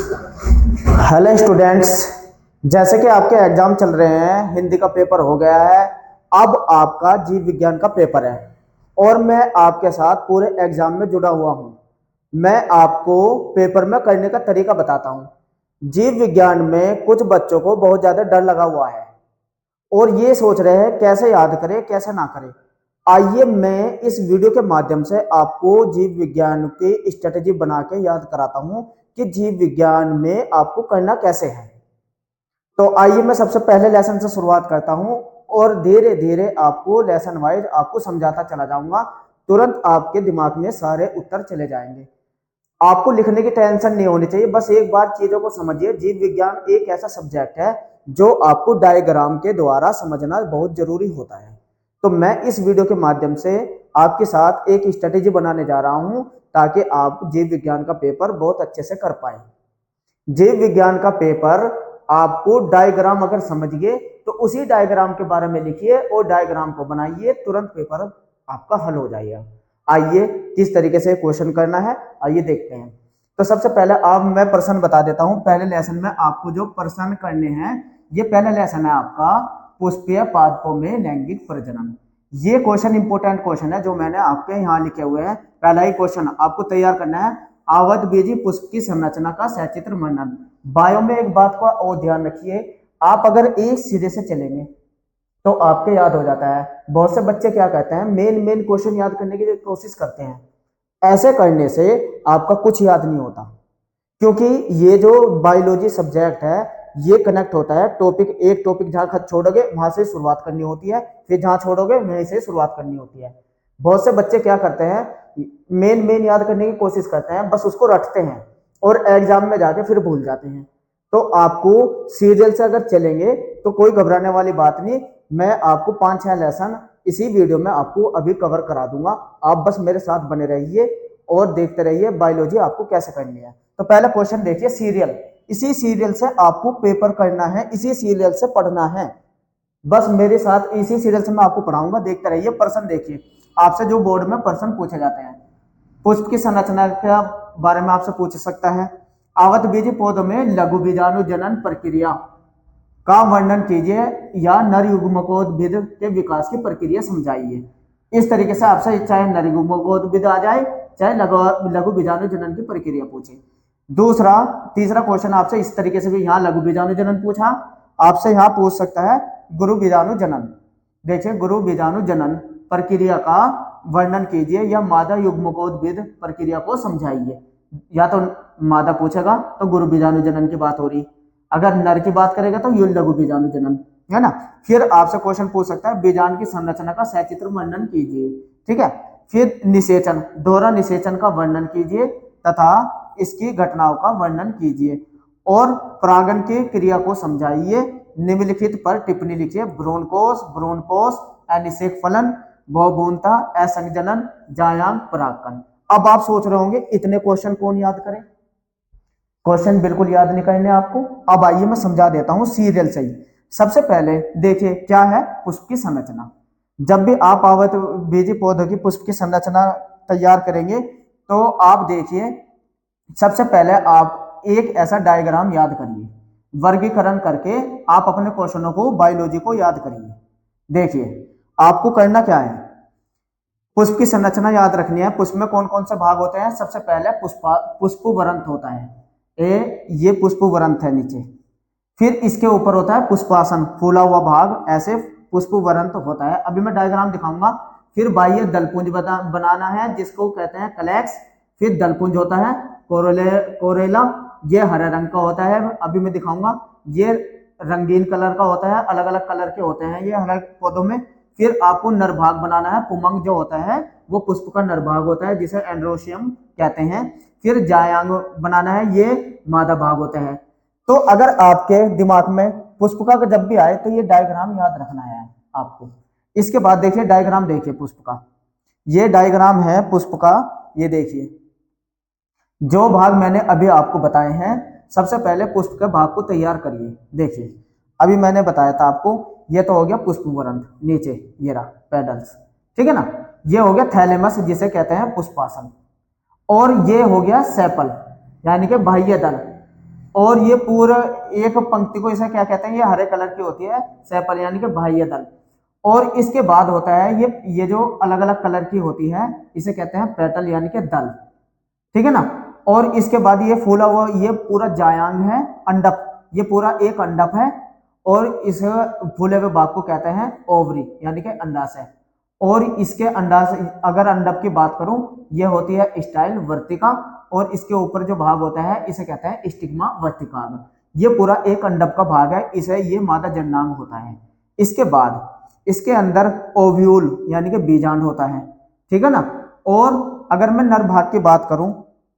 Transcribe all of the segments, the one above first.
Hello students, जैसे कि आपके एग्जाम चल रहे हैं, हिंदी का पेपर हो गया है। अब आपका जीव विज्ञान का पेपर है और मैं आपके साथ पूरे एग्जाम में जुड़ा हुआ हूं। मैं आपको पेपर में करने का तरीका बताता हूं। जीव विज्ञान में कुछ बच्चों को बहुत ज़्यादा डर लगा हुआ है और ये सोच रहे हैं कैसे याद करें कैसे ना करें। आइए मैं इस वीडियो के माध्यम से आपको जीव विज्ञान की स्ट्रेटेजी बना के याद कराता हूं कि जीव विज्ञान में आपको करना कैसे है। तो आइए मैं सबसे पहले लेसन से शुरुआत करता हूं और धीरे धीरे आपको लेसन वाइज आपको समझाता चला जाऊंगा। तुरंत आपके दिमाग में सारे उत्तर चले जाएंगे। आपको लिखने की टेंशन नहीं होनी चाहिए, बस एक बार चीजों को समझिए। जीव विज्ञान एक ऐसा सब्जेक्ट है जो आपको डायग्राम के द्वारा समझना बहुत जरूरी होता है। तो मैं इस वीडियो के माध्यम से आपके साथ एक स्ट्रेटेजी बनाने जा रहा हूं ताकि आप जीव विज्ञान का पेपर बहुत अच्छे से कर पाए। जीव विज्ञान का पेपर आपको डायग्राम अगर समझिए तो उसी डायग्राम के बारे में लिखिए और डायग्राम को बनाइए, तुरंत पेपर आपका हल हो जाएगा। आइए किस तरीके से क्वेश्चन करना है आइए देखते हैं। तो सबसे पहले आप मैं प्रश्न बता देता हूं। पहले लेसन में आपको जो प्रश्न करने हैं, ये पहला लेसन है आपका पुष्पीय पादपों में लैंगिक प्रजनन। ये क्वेश्चन इंपोर्टेंट क्वेश्चन है जो मैंने आपके यहाँ लिखे हुए हैं। पहला ही क्वेश्चन आपको तैयार करना है। आवृतबीजी पुष्प की संरचना का सचित्र वर्णन। बायो में एक बात का और ध्यान रखिए, आप अगर एक सिरे से चलेंगे तो आपके याद हो जाता है। बहुत से बच्चे क्या कहते हैं, मेन क्वेश्चन याद करने की कोशिश करते हैं। ऐसे करने से आपका कुछ याद नहीं होता, क्योंकि ये जो बायोलॉजी सब्जेक्ट है ये कनेक्ट होता है टॉपिक। एक टॉपिक जहां खत छोड़ोगे वहां से शुरुआत करनी होती है, फिर जहां छोड़ोगे वहीं से शुरुआत करनी होती है। बहुत से बच्चे क्या करते हैं, मेन याद करने की कोशिश करते हैं, बस उसको रटते हैं और एग्जाम में जाके फिर भूल जाते हैं। तो आपको सीरियल से अगर चलेंगे तो कोई घबराने वाली बात नहीं। मैं आपको 5-6 लेसन इसी वीडियो में आपको अभी कवर करा दूंगा। आप बस मेरे साथ बने रहिए और देखते रहिए बायोलॉजी आपको कैसे करनी है। तो पहला क्वेश्चन देखिए, सीरियल। इसी सीरियल से आपको पेपर करना है, इसी सीरियल से पढ़ना है। बस मेरे साथ इसी सीरियल से मैं आपको पढ़ाऊंगा, देखते रहिए। प्रश्न देखिए, आपसे जो बोर्ड में प्रश्न पूछे जाते हैं, पुष्प की संरचना के बारे में आपसे पूछ सकता है। आवृतबीजी पौधों में लघु बीजाणु जनन प्रक्रिया का वर्णन कीजिए या नर युग्मकोद्भिद के विकास की प्रक्रिया समझाइए। इस तरीके से आपसे चाहे नर युग्मकोद्भिद आ जाए चाहे लघु बीजाणु जनन की प्रक्रिया पूछे। तीसरा क्वेश्चन आपसे इस तरीके से भी, यहाँ लघु बीजाणु जनन पूछा, आपसे यहाँ पूछ सकता है गुरु बीजाणु जनन। देखिए, गुरु बीजाणु जनन प्रक्रिया का वर्णन कीजिए या मादा युग्मकोद्भिद प्रक्रिया को समझाइए। या तो मादा पूछेगा तो गुरु बीजाणु जनन की बात हो रही, अगर नर की बात करेगा तो ये लघु बीजाणु जनन है ना। फिर आपसे क्वेश्चन पूछ सकता है बीजाणु की संरचना का सचित्र वर्णन कीजिए, ठीक है। फिर निषेचन, दोहरा निषेचन का वर्णन कीजिए तथा इसकी घटनाओं का वर्णन कीजिए और परागण की क्रिया को समझाइए। निम्नलिखित पर टिप्पणी लिखिए। भ्रूणकोश, भ्रूणपोष, अनिषेक फलन, बहुभ्रूणता, असंजनन, जायांग, परागकण। अब आप सोच रहे होंगे इतने क्वेश्चन कौन याद करे। क्वेश्चन बिल्कुल याद नहीं करने आपको। अब आइए मैं समझा देता हूं सीरियल से ही। सबसे पहले देखिए क्या है पुष्प की संरचना। जब भी आप आवृतबीजी पौधों की पुष्प की संरचना तैयार करेंगे तो आप देखिए, सबसे पहले आप एक ऐसा डायग्राम याद करिए, वर्गीकरण करके आप अपने क्वेश्चनों को बायोलॉजी को याद करिए। देखिए आपको करना क्या है, पुष्प की संरचना याद रखनी है। पुष्प में कौन कौन से भाग होते हैं। सबसे पहले पुष्पवृंत होता है, ये पुष्पवृंत है नीचे। फिर इसके ऊपर होता है पुष्पासन, फूला हुआ भाग, ऐसे पुष्पवृंत होता है। अभी मैं डायग्राम दिखाऊंगा। फिर बाह्य दलपुंज बनाना है जिसको कहते हैं कलेक्स। फिर दलपुंज होता है कोरेला, ये हरे रंग का होता है, अभी मैं दिखाऊंगा। ये रंगीन कलर का होता है, अलग अलग कलर के होते हैं ये हर पौधों में। फिर आपको नरभाग बनाना है। पुमंग जो होता है वो पुष्प का नरभाग होता है जिसे एंड्रोशियम कहते हैं। फिर जायांग बनाना है, ये मादा भाग होता है। तो अगर आपके दिमाग में पुष्प का जब भी आए तो ये डायग्राम याद रखना है आपको। इसके बाद देखिए डायग्राम, देखिए पुष्प का, ये डायग्राम है पुष्प का। ये देखिए जो भाग मैंने अभी आपको बताए हैं, सबसे पहले पुष्प के भाग को तैयार करिए। देखिए अभी मैंने बताया था आपको, ये तो हो गया पुष्पवृंत, नीचे ये रहा पेडल्स, ठीक है ना। ये हो गया थैलेमस जिसे कहते हैं पुष्पासन, और ये हो गया सेपल यानी कि बाह्य दल। और ये पूरा एक पंक्ति को इसे क्या कहते हैं, ये हरे कलर की होती है सेपल यानी कि बाह्य दल। और इसके बाद होता है ये जो अलग अलग कलर की होती है इसे कहते हैं पेटल यानी कि दल, ठीक है ना। और इसके बाद ये फूला हुआ ये पूरा जायांग है, अंडप, ये पूरा एक अंडप है। और इस फूले हुए भाग को कहते हैं ओवरी यानी कि अंडाशय। और इसके अंडाशय, अगर अंडप की बात करूं, ये होती है स्टाइल वर्तिका। और इसके ऊपर जो भाग होता है इसे कहते हैं स्टिग्मा वर्तिकाग्र। ये पूरा एक अंडप का भाग है, इसे ये मादा जननांग होता है। इसके बाद इसके अंदर ओव्यूल यानी कि बीजांड होता है, ठीक है ना। और अगर मैं नर भाग की बात करूं,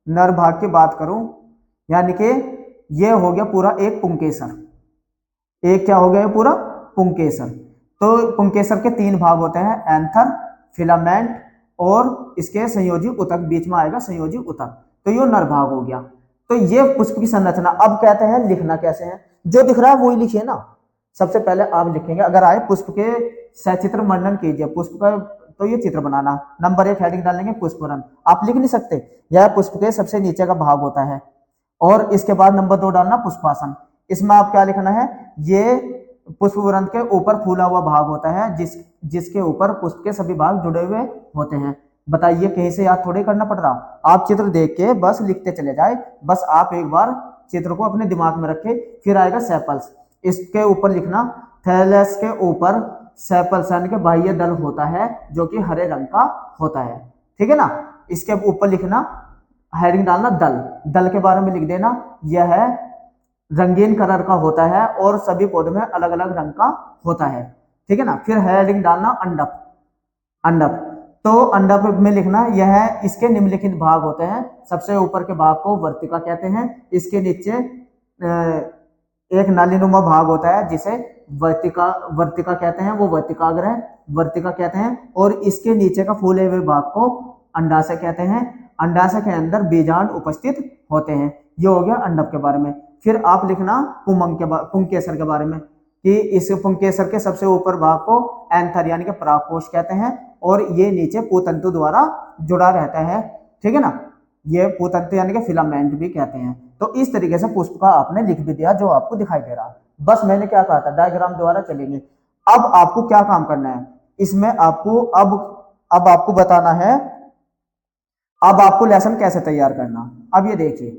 नर भाग की बात करूं यानी कि ये हो गया पूरा एक पुंकेसर। एक क्या हो गया पूरा पुंकेसर। तो पुंकेसर के तीन भाग होते हैं, एंथर, फिलामेंट और इसके संयोजी उतक, बीच में आएगा संयोजी उतक। तो ये नर भाग हो गया। तो ये पुष्प की संरचना। अब कहते हैं लिखना कैसे है, जो दिख रहा है वही लिखिए ना। सबसे पहले आप लिखेंगे, अगर आए पुष्प के सचित्र वर्णन कीजिए, पुष्प का तो ये चित्र बनाना। नंबर 1 हेडिंग डालेंगे पुष्परन, आप लिख नहीं सकते, यह पुष्प के सबसे नीचे का भाग होता है। और इसके बाद नंबर 2 डालना पुष्पासन। इसमें आप क्या लिखना है, ये पुष्प वृंत के ऊपर फूला हुआ भाग होता है जिसके ऊपर पुष्प के सभी भाग जुड़े हुए होते हैं। बताइए कहीं से याद थोड़े करना पड़ रहा, आप चित्र देख के बस लिखते चले जाए। बस आप एक बार चित्र को अपने दिमाग में रखे। फिर आएगा सेपल्स, इसके ऊपर लिखना थैलस के ऊपर सेपल्स यानी कि बाह्य दल होता है जो कि हरे रंग का होता है, ठीक है ना। इसके ऊपर लिखना, हेडिंग डालना दल, दल के बारे में लिख देना, यह है रंगीन कलर का होता है और सभी पौधों में अलग अलग रंग का होता है, ठीक है ना। फिर हेडिंग डालना अंडप, अंडप। तो अंडप में लिखना, यह इसके निम्नलिखित भाग होते हैं। सबसे ऊपर के भाग को वर्तिका कहते हैं, इसके नीचे एक नालीनुमा भाग होता है जिसे वर्तिका वर्तिका कहते हैं, वो वर्तिकाग्र है, वर्तिका कहते हैं। और इसके नीचे का फूले हुए भाग को अंडाशय कहते हैं। अंडाशय के अंदर बीजांड उपस्थित होते हैं। ये हो गया अंडप के बारे में। फिर आप लिखना पुंकेसर के बारे में, कि इस पुंकेसर के सबसे ऊपर भाग को एंथर यानी कि परागकोश कहते हैं। और ये नीचे पूतंतु द्वारा जुड़ा रहता है, ठीक है ना। ये पूतंतु यानी कि फिलामेंट भी कहते हैं। तो इस तरीके से पुष्प का आपने लिख भी दिया जो आपको दिखाई दे रहा। बस मैंने क्या कहा था, डायग्राम द्वारा चलेंगे। अब आपको क्या काम करना है इसमें, आपको अब आपको बताना है अब आपको लेसन कैसे तैयार करना। अब ये देखिए,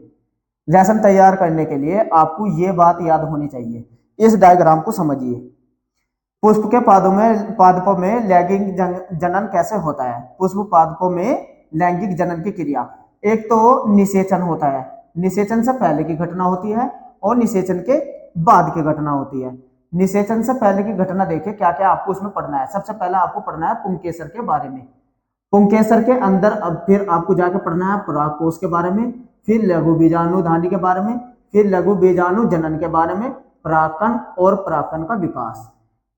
लेसन तैयार करने के लिए आपको ये बात याद होनी चाहिए, इस डायग्राम को समझिए। पुष्प के पादपों में लैंगिक जनन कैसे होता है। पुष्प पादपों में लैंगिक जनन की क्रिया, एक तो निषेचन होता है, निषेचन से पहले की घटना होती है और निषेचन के बाद की घटना होती है। निषेचन से पहले की घटना देखिए क्या क्या आपको उसमें पढ़ना है। सबसे पहले आपको पढ़ना है पुंकेसर के बारे में। पुंकेसर के अंदर अब फिर आपको जाकर पढ़ना है परागकोश के बारे में, फिर लघु बीजाणुधानी के बारे में, फिर लघु बीजाणु जनन के बारे में, परागकण और परागकण का विकास।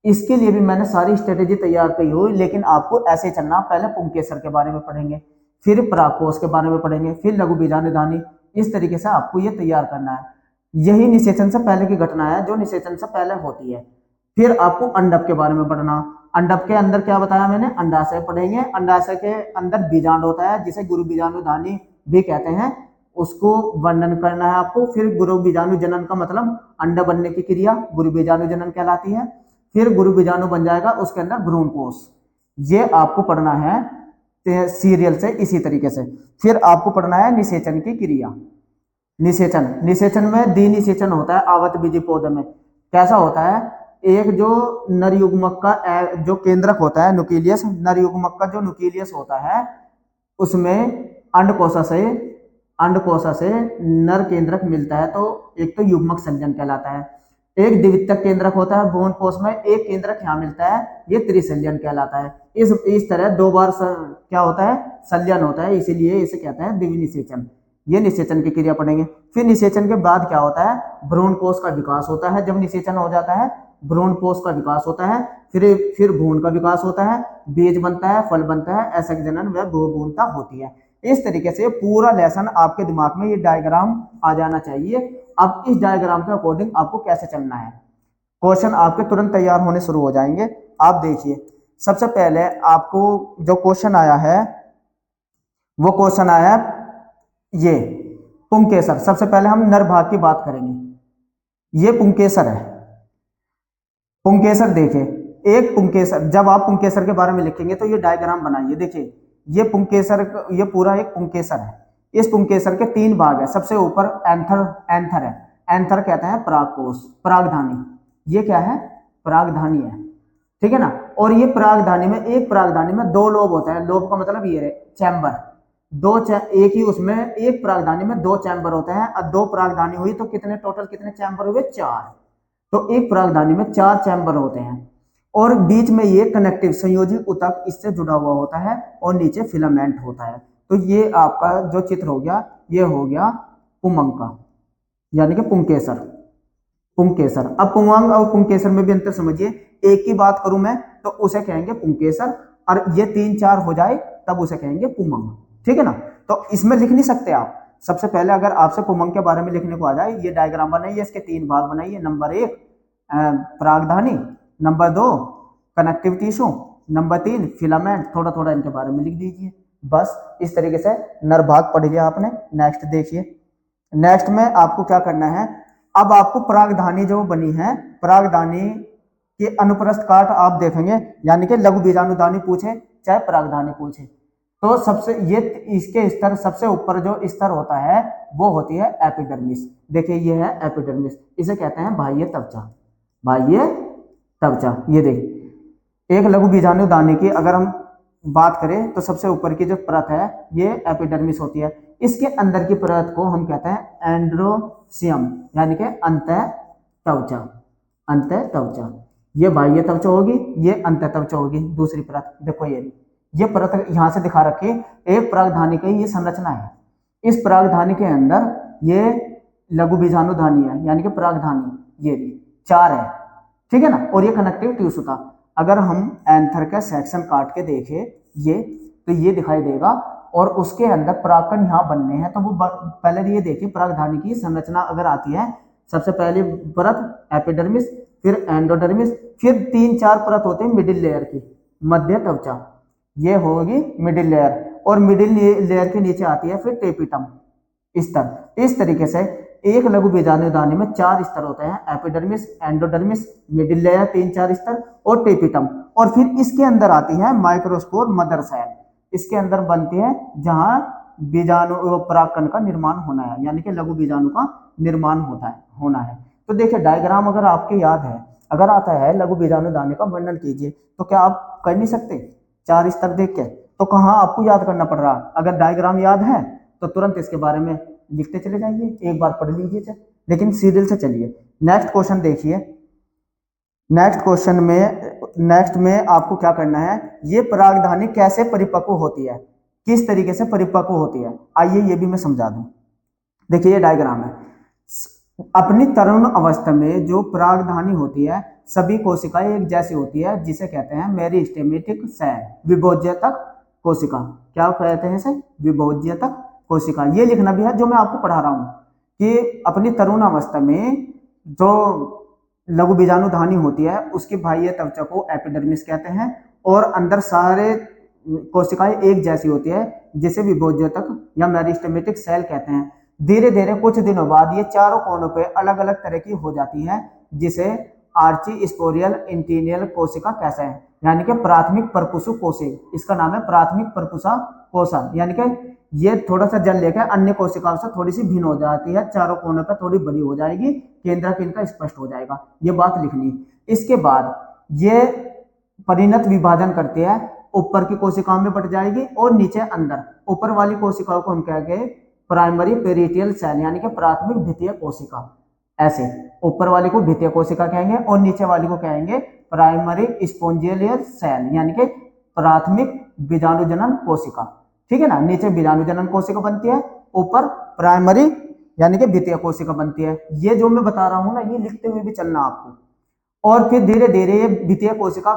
इसके लिए भी मैंने सारी स्ट्रेटेजी तैयार की हुई, लेकिन आपको ऐसे चलना, पहले पुंकेसर के बारे में पढ़ेंगे, फिर परागकोश के बारे में पढ़ेंगे, फिर लघु बीजाणुधानी। इस तरीके से आपको ये तैयार करना है। यही निषेचन से पहले की घटना है जो निषेचन से पहले होती है। फिर आपको अंडप के बारे में पढ़ना। अंडप के अंदर क्या बताया मैंने, अंडाशय पढ़ेंगे। अंडाशय के अंदर बीजांड होता है जिसे गुरु बीजाणुधानी भी कहते हैं, उसको वर्णन करना है आपको। फिर गुरु बीजाणु जनन का मतलब अंडा बनने की क्रिया गुरु बीजाणु जनन कहलाती है। फिर गुरु बीजाणु बन जाएगा, उसके अंदर भ्रूणकोश। ये आपको पढ़ना है सीरियल से इसी तरीके से। फिर आपको पढ़ना है निषेचन की क्रिया। निषेचन में द्विनिषेचन होता है आवत बीजी पौधे में। कैसा होता है, एक जो नर युग्मक का जो केंद्रक होता है न्यूक्लियस, नर युग्मक का जो न्यूक्लियस होता है उसमें अंडकोशा से नर केंद्रक मिलता है, तो एक तो युग्मक संजन कहलाता है। एक द्वितीयक केंद्रक होता है भ्रूणकोश में, एक केंद्रक यहाँ मिलता है, ये त्रिसंजन कहलाता है। इस तरह दो बार क्या होता है, संलयन होता है, इसीलिए इसे कहते हैं द्विनिषेचन। ये निषेचन की क्रिया पढ़ेंगे। फिर निषेचन के बाद क्या होता है, भ्रूणकोश का विकास होता है। जब निषेचन हो जाता है भ्रूणकोश का विकास होता है, फिर भ्रूण का विकास होता है, बीज बनता है, फल बनता है, ऐसा जनन व बहुभ्रूणता होती है। इस तरीके से पूरा लेसन आपके दिमाग में ये डायग्राम आ जाना चाहिए। अब इस डायग्राम के अकॉर्डिंग आपको कैसे चलना है, क्वेश्चन आपके तुरंत तैयार होने शुरू हो जाएंगे। आप देखिए, सबसे पहले आपको जो क्वेश्चन आया है वो क्वेश्चन आया है ये पुंकेसर। सबसे पहले हम नर भाग की बात करेंगे। ये पुंकेसर है। पुंकेसर देखिए, एक पुंकेसर, जब आप पुंकेसर के बारे में लिखेंगे तो ये डायग्राम बनाइए। देखिए ये पुंकेसर, ये पूरा एक पुंकेसर है। इस पुंकेसर के तीन भाग है। सबसे ऊपर एंथर, एंथर है। एंथर कहते हैं परागकोश, परागधानी। ये क्या है? परागधानी है, ठीक है ना। और ये परागधानी में, एक परागधानी में दो लोब होते हैं। लोब का मतलब ये है चैम्बर। एक ही उसमें, एक परागधानी में दो चैम्बर होते हैं। अब दो परागधानी हुई तो कितने टोटल कितने चैम्बर हुए? चार। तो एक परागधानी में चार चैम्बर होते हैं और बीच में ये कनेक्टिव संयोजी ऊतक इससे जुड़ा हुआ होता है और नीचे फिलामेंट होता है। तो ये आपका जो चित्र हो गया, ये हो गया पुमंग का, यानी कि पुंकेसर। पुंकेसर। अब पुंगांग और पुंकेसर में भी अंतर समझिए। एक की बात करूं मैं तो उसे कहेंगे पुंकेसर, और ये तीन चार हो जाए तब उसे कहेंगे पुमंग, ठीक है ना। तो इसमें लिख नहीं सकते आप। सबसे पहले अगर आपसे पुमंग के बारे में लिखने को आ जाए, ये डायग्राम बनाइए, इसके तीन भाग बनाइए। नंबर एक परागधानी, नंबर दो कनेक्टिव टिश्यू, नंबर तीन फिलामेंट। थोड़ा थोड़ा इनके बारे में लिख दीजिए। बस इस तरीके से नर भाग पढ़ लिया आपने। नेक्स्ट देखिए, नेक्स्ट में आपको क्या करना है। अब आपको परागधानी जो बनी है, परागधानी के अनुप्रस्थ काट आप देखेंगे, यानी कि लघु बीजाणुधानी पूछे चाहे परागधानी पूछे, तो सबसे ये इसके स्तर, सबसे ऊपर जो स्तर होता है वो होती है एपिडर्मिस। देखिए ये है एपिडर्मिस, इसे कहते हैं बाह्य त्वचा। बाह्य त्वचा, ये देखिए एक लघु बीजाणुधानी की अगर हम बात करें तो सबसे ऊपर की जो परत है ये एपिडर्मिस होती है। इसके अंदर की परत को हम कहते हैं एंड्रोसियम, यानी कि अंतः त्वचा। अंतः त्वचा, ये बाह्य त्वचा होगी, ये अंतः त्वचा होगी। दूसरी परत देखो, ये परत यहां से दिखा रखी, एक परागधानी की ये संरचना है। इस परागधानी के अंदर ये लघु बीजाणुधानी है, यानी कि परागधानी, ये चार है, ठीक है ना। और ये कनेक्टिव टिश्यू था। अगर हम एंथर का सेक्शन काट के देखें ये, तो ये दिखाई देगा और उसके अंदर परागकण यहाँ बनने हैं। तो वो पहले ये देखिए परागधानी की संरचना अगर आती है, सबसे पहली परत एपिडर्मिस, फिर एंडोडर्मिस, फिर तीन चार परत होते हैं मिडिल लेयर की, मध्य त्वचा, ये होगी मिडिल लेयर। और मिडिल लेयर के नीचे आती है फिर टेपिटम स्तर। इस तरीके से एक लघु बीजाणुधानी में चार स्तर होते हैं, एपिडर्मिस, एंडोडर्मिस, मिडिल लेयर तीन चार स्तर, और टेपिटम। और फिर इसके अंदर आती है माइक्रोस्पोर मदर सेल। इसके अंदर बनती है जहां बीजाणु परागकण का निर्माण होना है, यानी कि लघु बीजाणु का निर्माण होना है। तो देखिए डायग्राम अगर आपके याद है, अगर आता है लघु बीजाणुधानी का वर्णन कीजिए, तो क्या आप कर नहीं सकते? चार स्तर देख के तो कहाँ आपको याद करना पड़ रहा। अगर डायग्राम याद है तो तुरंत इसके बारे में लिखते चले जाइए, एक बार पढ़ लीजिए, लेकिन सीरियल से चलिए। नेक्स्ट क्वेश्चन देखिए। नेक्स्ट में आपको क्या करना है, ये परागधानी कैसे परिपक्व होती है, किस तरीके से परिपक्व होती है, आइए ये भी मैं समझा दूं। देखिए ये डायग्राम है। अपनी तरुण अवस्था में जो परागधानी होती है, सभी कोशिकाएं एक जैसी होती है, जिसे कहते हैं मेरिस्टेमेटिक सेल, विभोज्यतक कोशिका। क्या कहते हैं इसे? विभोज्यतक कोशिका। ये लिखना भी है जो मैं आपको पढ़ा रहा हूं कि अपनी तरुण अवस्था में जो लघु बीजाणुधानी होती है उसकी बाह्य त्वचा को एपिडर्मिस कहते हैं, और अंदर सारे कोशिकाएं एक जैसी होती है जिसे विभोज्यतक या मेरिस्टेमेटिक सेल कहते हैं। धीरे धीरे कुछ दिनों बाद ये चारों कोनों पे अलग अलग तरह की हो जाती है, जिसे आर्ची स्पोरियल इंटीनियल कोशिका कहते हैं, यानी कि प्राथमिक परपुसु कोशिका। इसका नाम है प्राथमिक परपुसा कोशा, यानी कि ये थोड़ा सा जल लेकर अन्य कोशिकाओं से थोड़ी सी भिन्न हो जाती है, चारों कोनों पर थोड़ी बड़ी हो जाएगी, केंद्रक इनका स्पष्ट हो जाएगा, ये बात लिखनी। इसके बाद ये परिणत विभाजन करती है, ऊपर की कोशिकाओं में बट जाएगी और नीचे अंदर। ऊपर वाली कोशिकाओं को हम कहेंगे प्राइमरी पेरिटियल सेल, यानी कि प्राथमिक द्वितीय कोशिका। ऐसे ऊपर वाली को द्वितीय कोशिका कहेंगे और नीचे वाली को कहेंगे प्राइमरी स्पोंजियल सेल, यानी कि प्राथमिक बीजाणुजनन कोशिका, ठीक है ना। नीचे बीजाणुजनन कोशिका बनती है, ऊपर प्राइमरी यानी कि द्वितीय कोशिका बनती है। ये जो मैं बता रहा हूं ना, ये लिखते हुए भी चलना आपको। और फिर धीरे धीरे ये द्वितीय कोशिका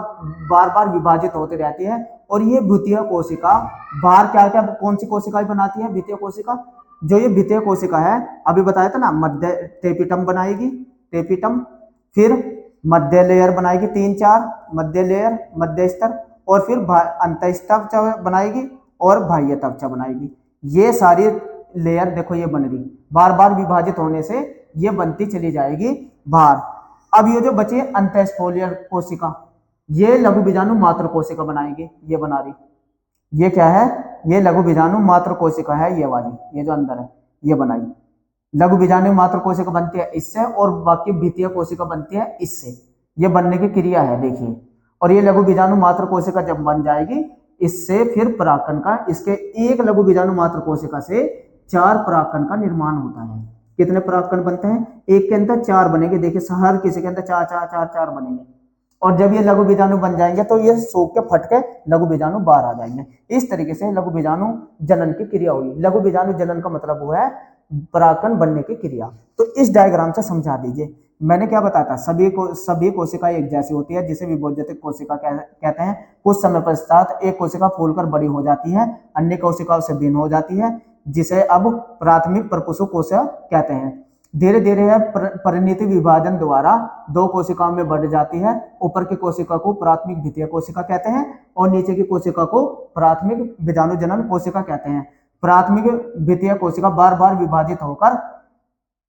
बार बार विभाजित होती रहती है, और ये द्वितीय कोशिका बाहर क्या क्या कौन सी कोशिकाएं बनाती है? द्वितीय कोशिका, जो ये द्वितीय कोशिका है अभी बताया था ना, मध्य टेपिटम बनाएगी, टेपिटम, फिर मध्य लेयर बनाएगी तीन चार, मध्य लेयर, मध्य स्तर, और फिर अंतः त्वचा बनाएगी और बाह्य त्वचा बनाएगी। ये सारी लेयर देखो ये बन रही, बार बार विभाजित होने से ये बनती चली जाएगी बाहर। अब ये जो बची है अंतःस्फोलियर कोशिका, ये लघु बीजाणु मात्र कोशिका बनाएगी, ये बना रही, ये क्या है, ये लघु बीजाणु मात्र कोशिका है, ये वाली, ये जो अंदर है ये बनाई। लघु बीजाणु मात्र कोशिका बनती है इससे, और बाकी द्वितीय कोशिका बनती है इससे, ये बनने की क्रिया है देखिए। और ये लघु बीजाणु मात्र कोशिका जब बन जाएगी, इससे फिर परागकण का, इसके एक लघु बीजाणु मात्र कोशिका से 4 परागकण का निर्माण होता है। कितने परागकण बनते हैं, एक के अंदर 4 बनेंगे, देखिए हर किसी के अंदर 4 4 4 4 बनेंगे। और जब ये लघु बीजाणु बन जाएंगे तो ये सूख के फट के लघु बीजाणु बाहर आ जाएंगे। इस तरीके से लघु बीजाणु जनन की क्रिया हुई। लघु बीजाणु जनन का मतलब हुआ है परागकण बनने की क्रिया। तो इस डायग्राम से समझा दीजिए। मैंने क्या बताया था, सभी कोशिका एक जैसी होती है, जिसे विभोज्यतिक कोशिका कहते हैं। कुछ समय पश्चात एक कोशिका फूलकर बड़ी हो जाती है, अन्य कोशिकाओं से भिन्न हो जाती है, जिसे अब प्राथमिक परपुष्प कोशिका कहते हैं। धीरे धीरे यह परिणति विभाजन द्वारा 2 कोशिकाओं में बढ़ जाती है। ऊपर की कोशिका को प्राथमिक द्वितीय कोशिका कहते हैं, और नीचे की कोशिका को प्राथमिक बीजाणु जनन कोशिका कहते हैं। प्राथमिक द्वितीय कोशिका बार बार विभाजित होकर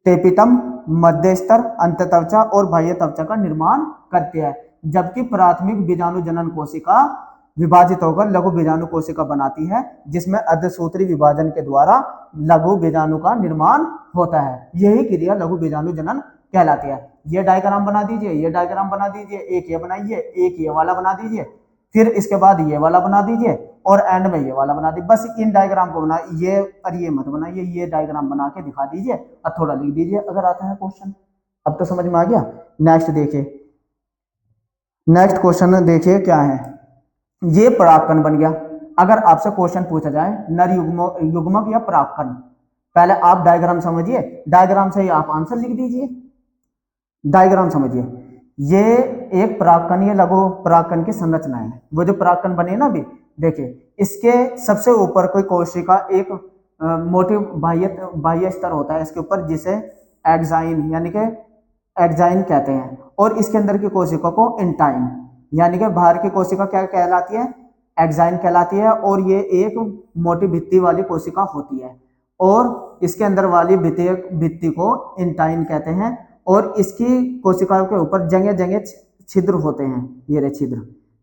टेपिटम, मध्य स्तर, अंतःत्वचा और बाह्य त्वचा का निर्माण करती है, जबकि प्राथमिक बीजाणु जनन कोशिका विभाजित होकर लघु बीजाणु कोशिका बनाती है, जिसमें अर्धसूत्री विभाजन के द्वारा लघु बीजाणु का निर्माण होता है। यही क्रिया लघु बीजाणु जनन कहलाती है। ये डायग्राम बना दीजिए, ये डायग्राम बना दीजिए, एक ये बनाइए, एक ये वाला बना दीजिए, फिर इसके बाद ये वाला बना दीजिए, और एंड में ये वाला बना दीजिए। बस इन डायग्राम को बना, ये और ये मत बनाइए, ये डायग्राम बना के दिखा दीजिए और थोड़ा लिख दीजिए अगर आता है क्वेश्चन। अब तो समझ में आ गया। नेक्स्ट देखिए, नेक्स्ट क्वेश्चन देखिए क्या है। ये परागकण बन गया। अगर आपसे क्वेश्चन पूछा जाए नर युग्मक या परागकण, पहले आप डायग्राम समझिए, डायग्राम से ही आप आंसर लिख दीजिए। डायग्राम समझिए, ये एक परागकण, ये लघु परागकण की संरचना है। वो जो परागकण बने ना अभी, देखिए इसके सबसे ऊपर कोई कोशिका एक मोटी बाह्य स्तर होता है इसके ऊपर, जिसे एक्साइन यानी कि एक्साइन कहते हैं, और इसके अंदर की कोशिका को इंटाइन यानी कि बाहर की कोशिका क्या कहलाती है, एक्साइन कहलाती है। और ये एक मोटी भित्ति वाली कोशिका होती है, और इसके अंदर वाली भित्ति को इंटाइन कहते हैं। और इसकी कोशिकाओं के ऊपर जगह जगह छिद्र होते हैं, ये रहे छिद्र,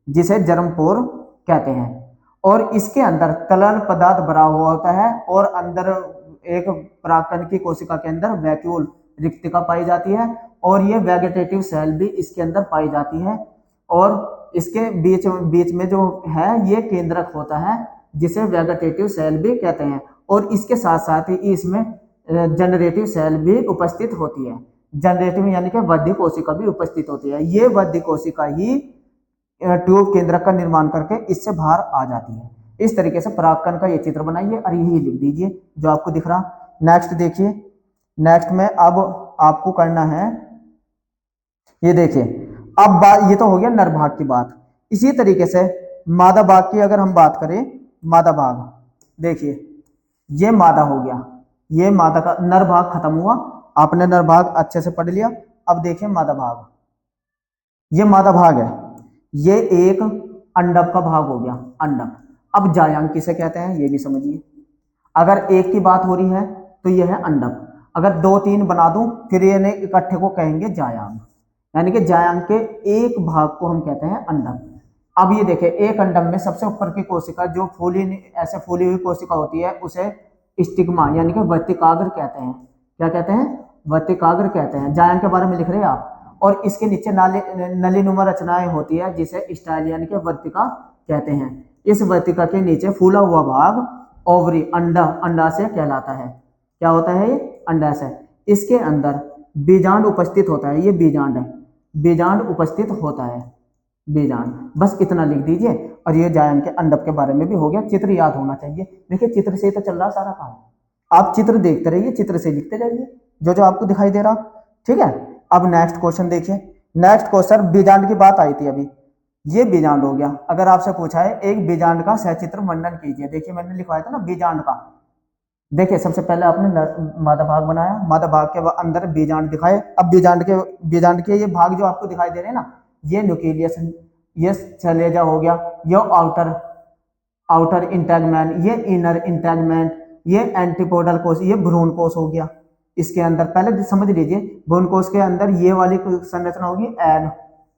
जिसे जर्मपोर कहते हैं। और इसके अंदर तरल पदार्थ भरा हुआ होता है, और अंदर एक परागकण की कोशिका के अंदर वैक्यूल रिक्तिका पाई जाती है, और ये वेजिटेटिव सेल भी इसके अंदर पाई जाती है। और इसके बीच में जो है ये केंद्रक होता है, जिसे वेजिटेटिव सेल भी कहते हैं। और इसके साथ साथ ही इसमें जनरेटिव सेल भी उपस्थित होती है। जनरेटिव यानी कि वृद्धि कोशिका भी उपस्थित होती है। ये वृद्धि कोशिका ही ट्यूब केंद्रक का निर्माण करके इससे बाहर आ जाती है। इस तरीके से परागकण का ये चित्र बनाइए और यही लिख दीजिए जो आपको दिख रहा। नेक्स्ट देखिए, नेक्स्ट में अब आपको करना है, ये देखिए, अब बात, ये तो हो गया नर भाग की बात। इसी तरीके से मादा भाग की अगर हम बात करें, मादा भाग देखिए, ये मादा हो गया, ये मादा का नर भाग खत्म हुआ, आपने नर भाग अच्छे से पढ़ लिया। अब देखिए मादा भाग, ये मादा भाग है, ये एक अंडक का भाग हो गया, अंडक। अब जायांग किसे कहते हैं ये भी समझिए। अगर एक की बात हो रही है तो ये है अंडक, अगर 2-3 बना दूं फिर ये इकट्ठे को कहेंगे जायांग, यानी कि जायांग के एक भाग को हम कहते हैं अंडक। अब ये देखें, एक अंडक में सबसे ऊपर की कोशिका जो ऐसे फूली हुई कोशिका होती है उसे स्टिग्मा यानी कि वर्तिकाग्र कहते हैं। क्या कहते हैं? वर्तिकाग्र कहते हैं। जायांग के बारे में लिख रहे हैं आप। और इसके नीचे नलीनुमा रचनाएं होती है जिसे स्टाइल यानी कि वर्तिका कहते हैं। इस वर्तिका के नीचे फूला हुआ भाग ओवरी अंडाशय कहलाता है। क्या होता है? ये अंडाशय। इसके अंदर बीजांड उपस्थित होता है, ये बीजांड है, बीजांड उपस्थित होता है, बीजांड। बस इतना लिख दीजिए और ये जायांग के अंडक के बारे में भी हो गया। चित्र याद होना चाहिए। देखिए चित्र से ही तो चल रहा सारा काम, आप चित्र देखते रहिए, चित्र से लिखते जाइए जो जो आपको दिखाई दे रहा। ठीक है, अब नेक्स्ट क्वेश्चन देखिए। नेक्स्ट क्वेश्चन बीजांड की बात आई थी अभी, ये बीजांड हो गया। अगर आपसे पूछा है एक बीजांड का सचित्र वर्णन कीजिए, देखिए मैंने लिखवाया था ना बीजांड का। देखिए सबसे पहले आपने मादा भाग बनाया, मादा भाग के अंदर बीजांड दिखाए। अब बीजांड के ये भाग जो आपको दिखाई दे रहे हैं ना, ये न्यूक्लियस, ये सलेजा हो गया, ये आउटर इंटेगमेंट, ये इनर इंटेगमेंट, ये एंटीपोडल कोश, ये भ्रूण कोश हो गया। इसके अंदर पहले समझ लीजिए, भ्रूण कोश के अंदर ये वाली संरचना होगी एग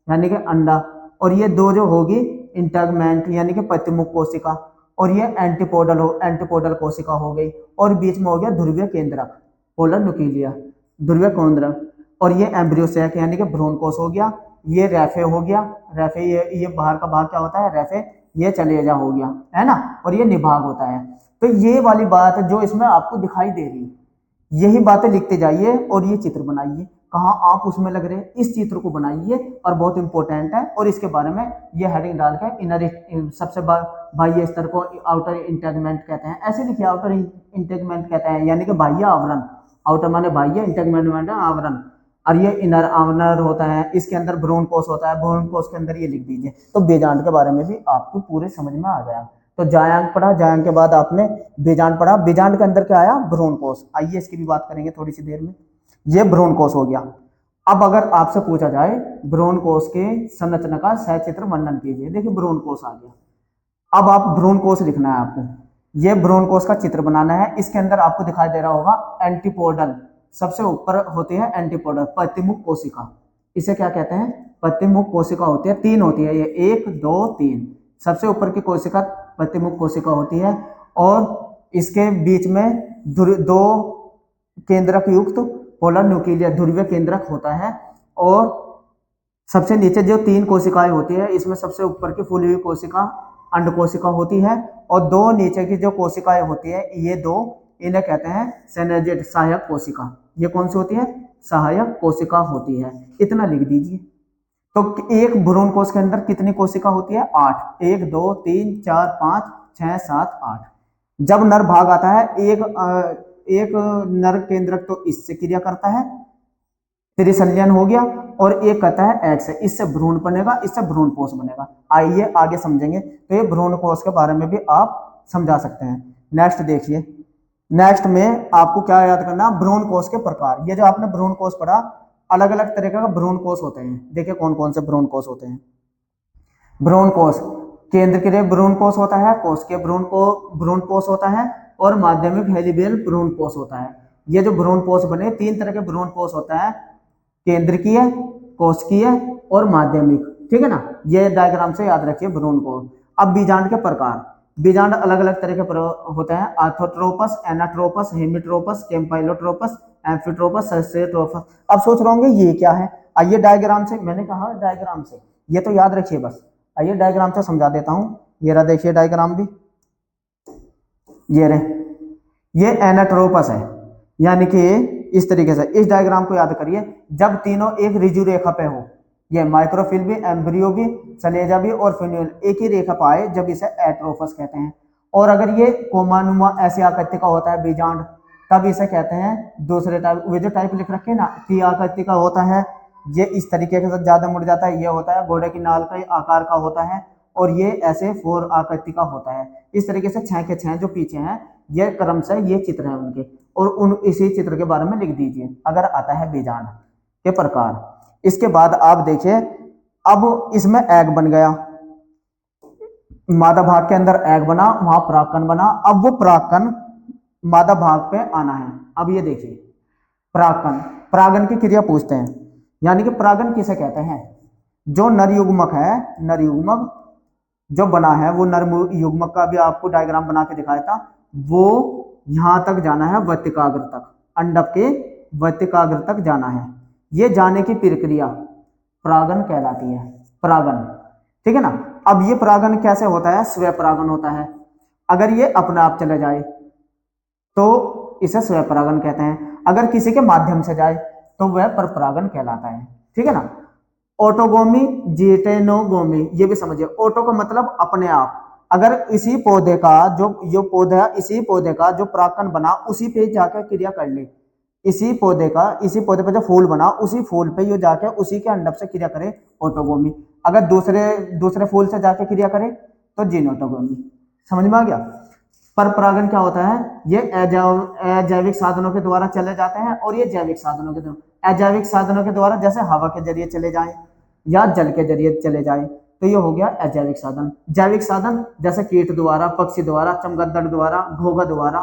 यानी कि अंडा, और ये दो जो होगी इंटरमेंट यानी कि प्रतिमुख कोशिका, और ये एंटीपोडल कोशिका हो गई, और बीच में हो गया ध्रुवीय केंद्रक पोलर न्यूक्लिया, ध्रुवीय केंद्रक, और ये एम्ब्रियो सैक यानी कि भ्रूण कोश हो गया। ये रेफे हो गया, रेफे ये बाहर का भाग क्या होता है, रेफे, ये चलेजा हो गया, है ना, और ये निभाग होता है। तो ये वाली बात जो इसमें आपको दिखाई दे रही है, यही बातें लिखते जाइए और ये चित्र बनाइए। कहाँ आप उसमें लग रहे हैं, इस चित्र को बनाइए और बहुत इंपॉर्टेंट है। और इसके बारे में ये हेडिंग डाल के इनर सबसे बाह्य स्तर को आउटर इंटेगमेंट कहते हैं, ऐसे लिखिए, आउटर इंटेगमेंट कहते हैं यानी कि बाह्य आवरण। आउटर माने बाह्य, इंटेगमेंट आवरण, और ये इनर आवरण होता है। इसके अंदर भ्रूण कोश होता है, भ्रूण कोश के अंदर ये लिख दीजिए। तो बेजांड के बारे में भी आपको पूरे समझ में आ गया। तो जायांग पढ़ा, जायांग के बाद आपने बेजांड पढ़ा। बेजांड के अंदर क्या आया, भ्रूण कोश। आइए इसकी भी बात करेंगे थोड़ी सी देर में। ये भ्रूण कोश हो गया। अब अगर आपसे पूछा जाए भ्रूण कोश के संरचना का सचित्र वर्णन कीजिए, देखिए भ्रूण कोश आ गया। अब आप भ्रूण कोश लिखना है आपको, ये भ्रूण कोश का चित्र बनाना है। इसके अंदर आपको दिखाई दे रहा होगा एंटीपोडल, सबसे ऊपर होती है एंटीपोडल प्रतिमुख कोशिका। इसे क्या कहते हैं, प्रतिमुख कोशिका होती है, तीन होती है ये, 1 2 3। सबसे ऊपर की कोशिका प्रतिमुख कोशिका होती है, और इसके बीच में दो केंद्रक युक्त पोलर न्यूक्लिया ध्रुवीय केंद्रक होता है। और सबसे नीचे जो 3 कोशिकाएं होती है, इसमें सबसे ऊपर की फूली हुई कोशिका अंड कोशिका होती है, और दो नीचे की जो कोशिकाएं होती है, ये दो, इन्हें कहते हैं सेनेजेट, सहायक कोशिका। ये कौन सी होती है, सहायक कोशिका होती है। इतना लिख दीजिए। तो एक भ्रूण कोश के अंदर कितनी कोशिका होती है, 8, 1 2 3 4 5 6 7 8। जब नर भाग आता है, एक नर केंद्रक तो इससे क्रिया करता है, त्रिसंलयन हो गया, और एक कहता है एक्स, इससे भ्रूण बनेगा, इससे भ्रूण कोश बनेगा। आइए आगे समझेंगे। तो ये भ्रूण कोश के बारे में भी आप समझा सकते हैं। नेक्स्ट देखिए, नेक्स्ट में आपको क्या याद करना, भ्रूण कोश के प्रकार। ये जो आपने भ्रूण कोश पढ़ा, अलग अलग तरह का भ्रूण कोश होते हैं। देखिए कौन कौन से भ्रूण कोश होते हैं। भ्रूण कोश, केंद्र के भ्रूण कोश होता है, कोश के भ्रूण कोश होता है, और माध्यमिक हेलिबेल भ्रूण कोश होता है। ये जो भ्रूण कोश बने, 3 तरह के भ्रूण कोश होता है, केंद्रकीय, कोशिकीय और माध्यमिक, ठीक है ना। ये डायग्राम से याद रखिए भ्रूण कोश। अब बीजांड के प्रकार, बीजांड अलग अलग तरह के होते हैं, आर्थोट्रोपस, एनाट्रोपस, हेमिट्रोपस, कैम्पाइलोट्रोपस, एम्फिट्रोपस, ससेट्रोपस। अब सोच रहे होंगे ये क्या है। आइए डायग्राम से, मैंने कहा डायग्राम से, ये तो याद रखिए बस। आइए डायग्राम से समझा देता हूं। ये रहा, देखिए डायग्राम भी, ये रहे, ये एनाट्रोपस है, यानी कि इस तरीके से इस डायग्राम को याद करिए। जब तीनों एक रिजु रेखा पे हो, ये माइक्रोफिल भी, एम्ब्रियो भी, सलेजा भी और फिन्यूल एक ही रेखा पाए, जब इसे एट्रोफस कहते हैं। और अगर ये कोमानुमा ऐसी आकृति का होता है बीजांड, तब इसे कहते हैं दूसरे टाइप। वे जो टाइप लिख रखे हैं ना, कि आकृति का होता है, ये इस तरीके के साथ ज्यादा मुड़ जाता है, ये होता है घोड़े की नाल का आकार का होता है, और ये ऐसे 4 आकृति का होता है। इस तरीके से 6 के 6 जो पीछे हैं, ये क्रम से ये चित्र है उनके, और उन इसी चित्र के बारे में लिख दीजिए अगर आता है बीजांड के प्रकार। इसके बाद आप देखिए, अब इसमें एग बन गया, मादा भाग के अंदर एग बना, वहां परागकण बना। अब वो परागकण मादा भाग पे आना है। अब ये देखिए परागकण, परागन की क्रिया पूछते हैं, यानी कि परागन किसे कहते हैं, जो नर युग्मक है, नर युग्मक जो बना है, वो नर युग्मक का भी आपको डायग्राम बना के दिखाया था, वो यहां तक जाना है, वर्तिकाग्र तक, अंडक के वर्तिकाग्र तक जाना है। ये जाने की प्रक्रिया परागन कहलाती है, परागन, ठीक है ना। अब ये परागन कैसे होता है, स्वयं परागन होता है। अगर ये अपने आप चले जाए तो इसे स्वयं परागन कहते हैं, अगर किसी के माध्यम से जाए तो वह पर परागन कहलाता है, ठीक है ना। ऑटोगोमी, जिटेनोगोमी, ये भी समझिए। ऑटो का मतलब अपने आप, अगर इसी पौधे का जो पौधा, इसी पौधे का जो परागकण बना, उसी पे जाकर क्रिया कर ले, इसी पौधे पे जो फूल बना, उसी फूल पे ये जाके उसी के अंडक से क्रिया करे, ऑटोगोमी। अगर दूसरे फूल से जाके क्रिया करे तो जिनोटोगोमी। समझ में आ गया। पर परागन क्या होता है, ये अजैविक साधनों के द्वारा चले जाते हैं, और ये जैविक साधनों के द्वारा। अजैविक साधनों के द्वारा जैसे हवा के जरिए चले जाएं या जल के जरिए चले जाएं, तो ये हो गया अजैविक साधन। जैविक साधन जैसे कीट द्वारा, पक्षी द्वारा, चमगादड़ द्वारा, घोंघा द्वारा,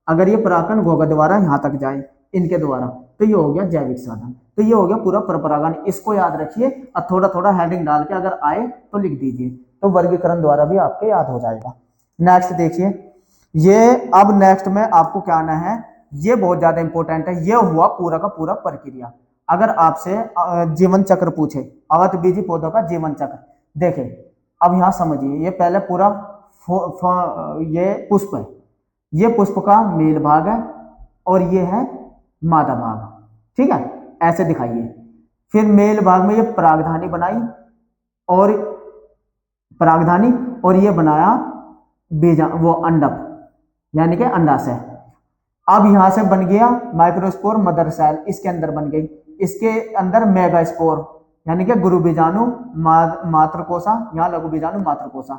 अगर ये परागकण घोगा द्वारा यहाँ तक जाए इनके द्वारा, तो ये हो गया जैविक साधन। तो ये हो गया पूरा परपरागण। इसको याद रखिए और थोड़ा थोड़ा हेडिंग डाल के अगर आए तो लिख दीजिए, तो वर्गीकरण द्वारा भी आपके याद हो जाएगा। नेक्स्ट देखिए, ये अब नेक्स्ट में आपको क्या आना है, ये बहुत ज्यादा इंपॉर्टेंट है। ये हुआ पूरा का पूरा प्रक्रिया। अगर आपसे जीवन चक्र पूछे, आवतबीजी पौधों का जीवन चक्र, देखे अब यहां समझिए, ये पहले पूरा ये पुष्प है, ये पुष्प का मेल भाग है और ये है मादा भाग, ठीक है, ऐसे दिखाइए। फिर मेल भाग में ये परागधानी बनाई और परागधानी, और ये बनाया बीजा वो अंडक यानी कि अंडाशय। अब यहां से बन गया माइक्रोस्पोर मदर सेल, इसके अंदर बन गई, इसके अंदर मेगास्पोर यानी कि गुरु बीजाणु मातृकोशा, यहाँ लघु बीजाणु मातृकोशा।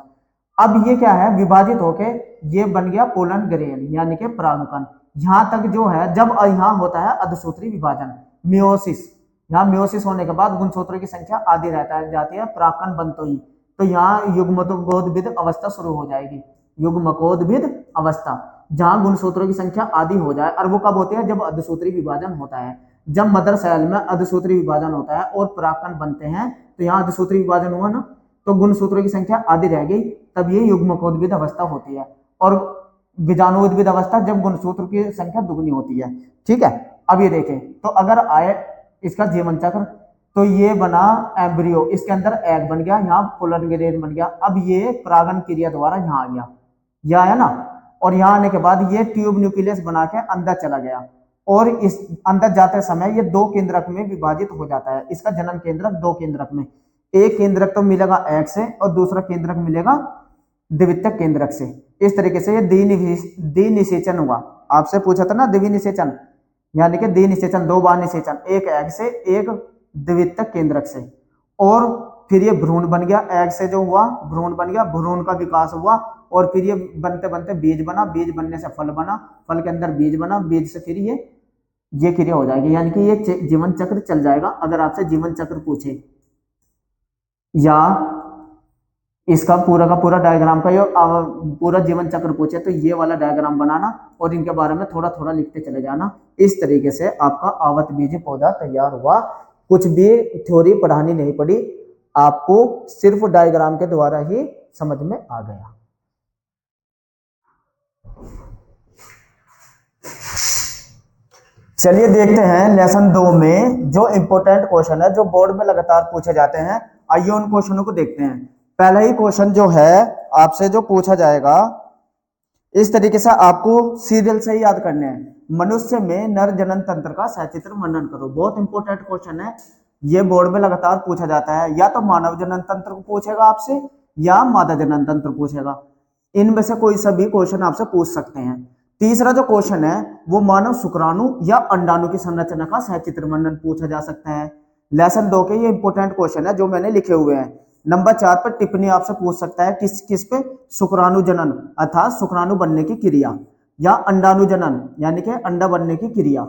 अब ये क्या है, विभाजित होके ये बन गया पोलन ग्रेन यानी कि परागकण। यहां तक जो है, जब यहाँ होता है अर्धसूत्री विभाजन मियोसिस, यहाँ मियोसिस होने के बाद गुणसूत्रों की संख्या आधी रहता है जाती है परागकण बनते ही, तो यहाँ युग्मकोद्भिद अवस्था शुरू हो जाएगी, युग्मकोद्भिद अवस्था, जहां गुणसूत्रों की संख्या आधी हो जाए। और वो कब होती है, जब अर्धसूत्री विभाजन होता है। जब मदर सेल में अर्धसूत्री विभाजन होता है और परागकण बनते हैं, तो यहाँ अर्धसूत्री विभाजन हुआ ना, तो गुणसूत्रों की संख्या आधी रह गई, तब ये युग्मकोद्भिद अवस्था होती है। और बीजाणुउद्भिद अवस्था जब गुणसूत्र की संख्या दुगनी होती है, ठीक है। अब ये देखें, तो अगर आए इसका जीवन चक्र, तो ये बना एम्ब्रियो, इसके अंदर एग बन गया, यहाँ पोलन ग्रेन बन गया। अब ये परागण क्रिया द्वारा यहाँ आ गया, यह आया ना, और यहाँ आने के बाद ये ट्यूब न्यूक्लियस बना के अंदर चला गया, और इस अंदर जाते समय ये दो केंद्रक में विभाजित हो जाता है। इसका जन्म केंद्रक दो केंद्रक में, एक केंद्रक तो मिलेगा एग से और दूसरा केंद्रक मिलेगा द्वितीयक केंद्रक से। इस तरीके से ये द्विनिषेचन हुआ। आपसे पूछा था ना द्विनिषेचन, यानी कि द्विनिषेचन दो बार निषेचन, एक एग से एक द्वितीयक केंद्रक से, और फिर ये भ्रूण बन गया, एग से जो हुआ भ्रूण बन गया, भ्रूण का विकास हुआ, और फिर ये बनते बनते बीज बना, बीज बनने से फल बना, फल के अंदर बीज बना, बीज से फिर ये क्रिया हो जाएगी, यानी कि ये जीवन चक्र चल जाएगा। अगर आपसे जीवन चक्र पूछे या इसका पूरा का पूरा डायग्राम का ये पूरा जीवन चक्र पूछे, तो ये वाला डायग्राम बनाना और इनके बारे में थोड़ा थोड़ा लिखते चले जाना। इस तरीके से आपका आवतबीजी पौधा तैयार हुआ। कुछ भी थ्योरी पढ़ानी नहीं पड़ी, आपको सिर्फ डायग्राम के द्वारा ही समझ में आ गया। चलिए देखते हैं लेसन 2 में जो इंपॉर्टेंट क्वेश्चन है, जो बोर्ड में लगातार पूछे जाते हैं। आइए उन क्वेश्चनों को देखते हैं। पहला ही क्वेश्चन जो है आपसे जो पूछा जाएगा, इस तरीके से आपको सीरियल से ही याद करने हैं। मनुष्य में नर जनन तंत्र का सचित्र वर्णन करो। बहुत इंपॉर्टेंट क्वेश्चन है, ये बोर्ड में लगातार पूछा जाता है। या तो मानव जनन तंत्र को पूछेगा आपसे, या मादा जनन तंत्र पूछेगा, इनमें से कोई सभी क्वेश्चन आपसे पूछ सकते हैं। तीसरा जो क्वेश्चन है वो मानव शुक्राणु या अंडाणु की संरचना का सचित्र वर्णन पूछा जा सकता है। लेसन 2 के ये इंपॉर्टेंट क्वेश्चन है जो मैंने लिखे हुए हैं। नंबर 4 पर टिप्पणी आपसे पूछ सकता है, किस किस पे, शुक्राणु जनन अर्थात शुक्राणु बनने की क्रिया, या अंडाणु जनन यानी कि अंडा बनने की क्रिया,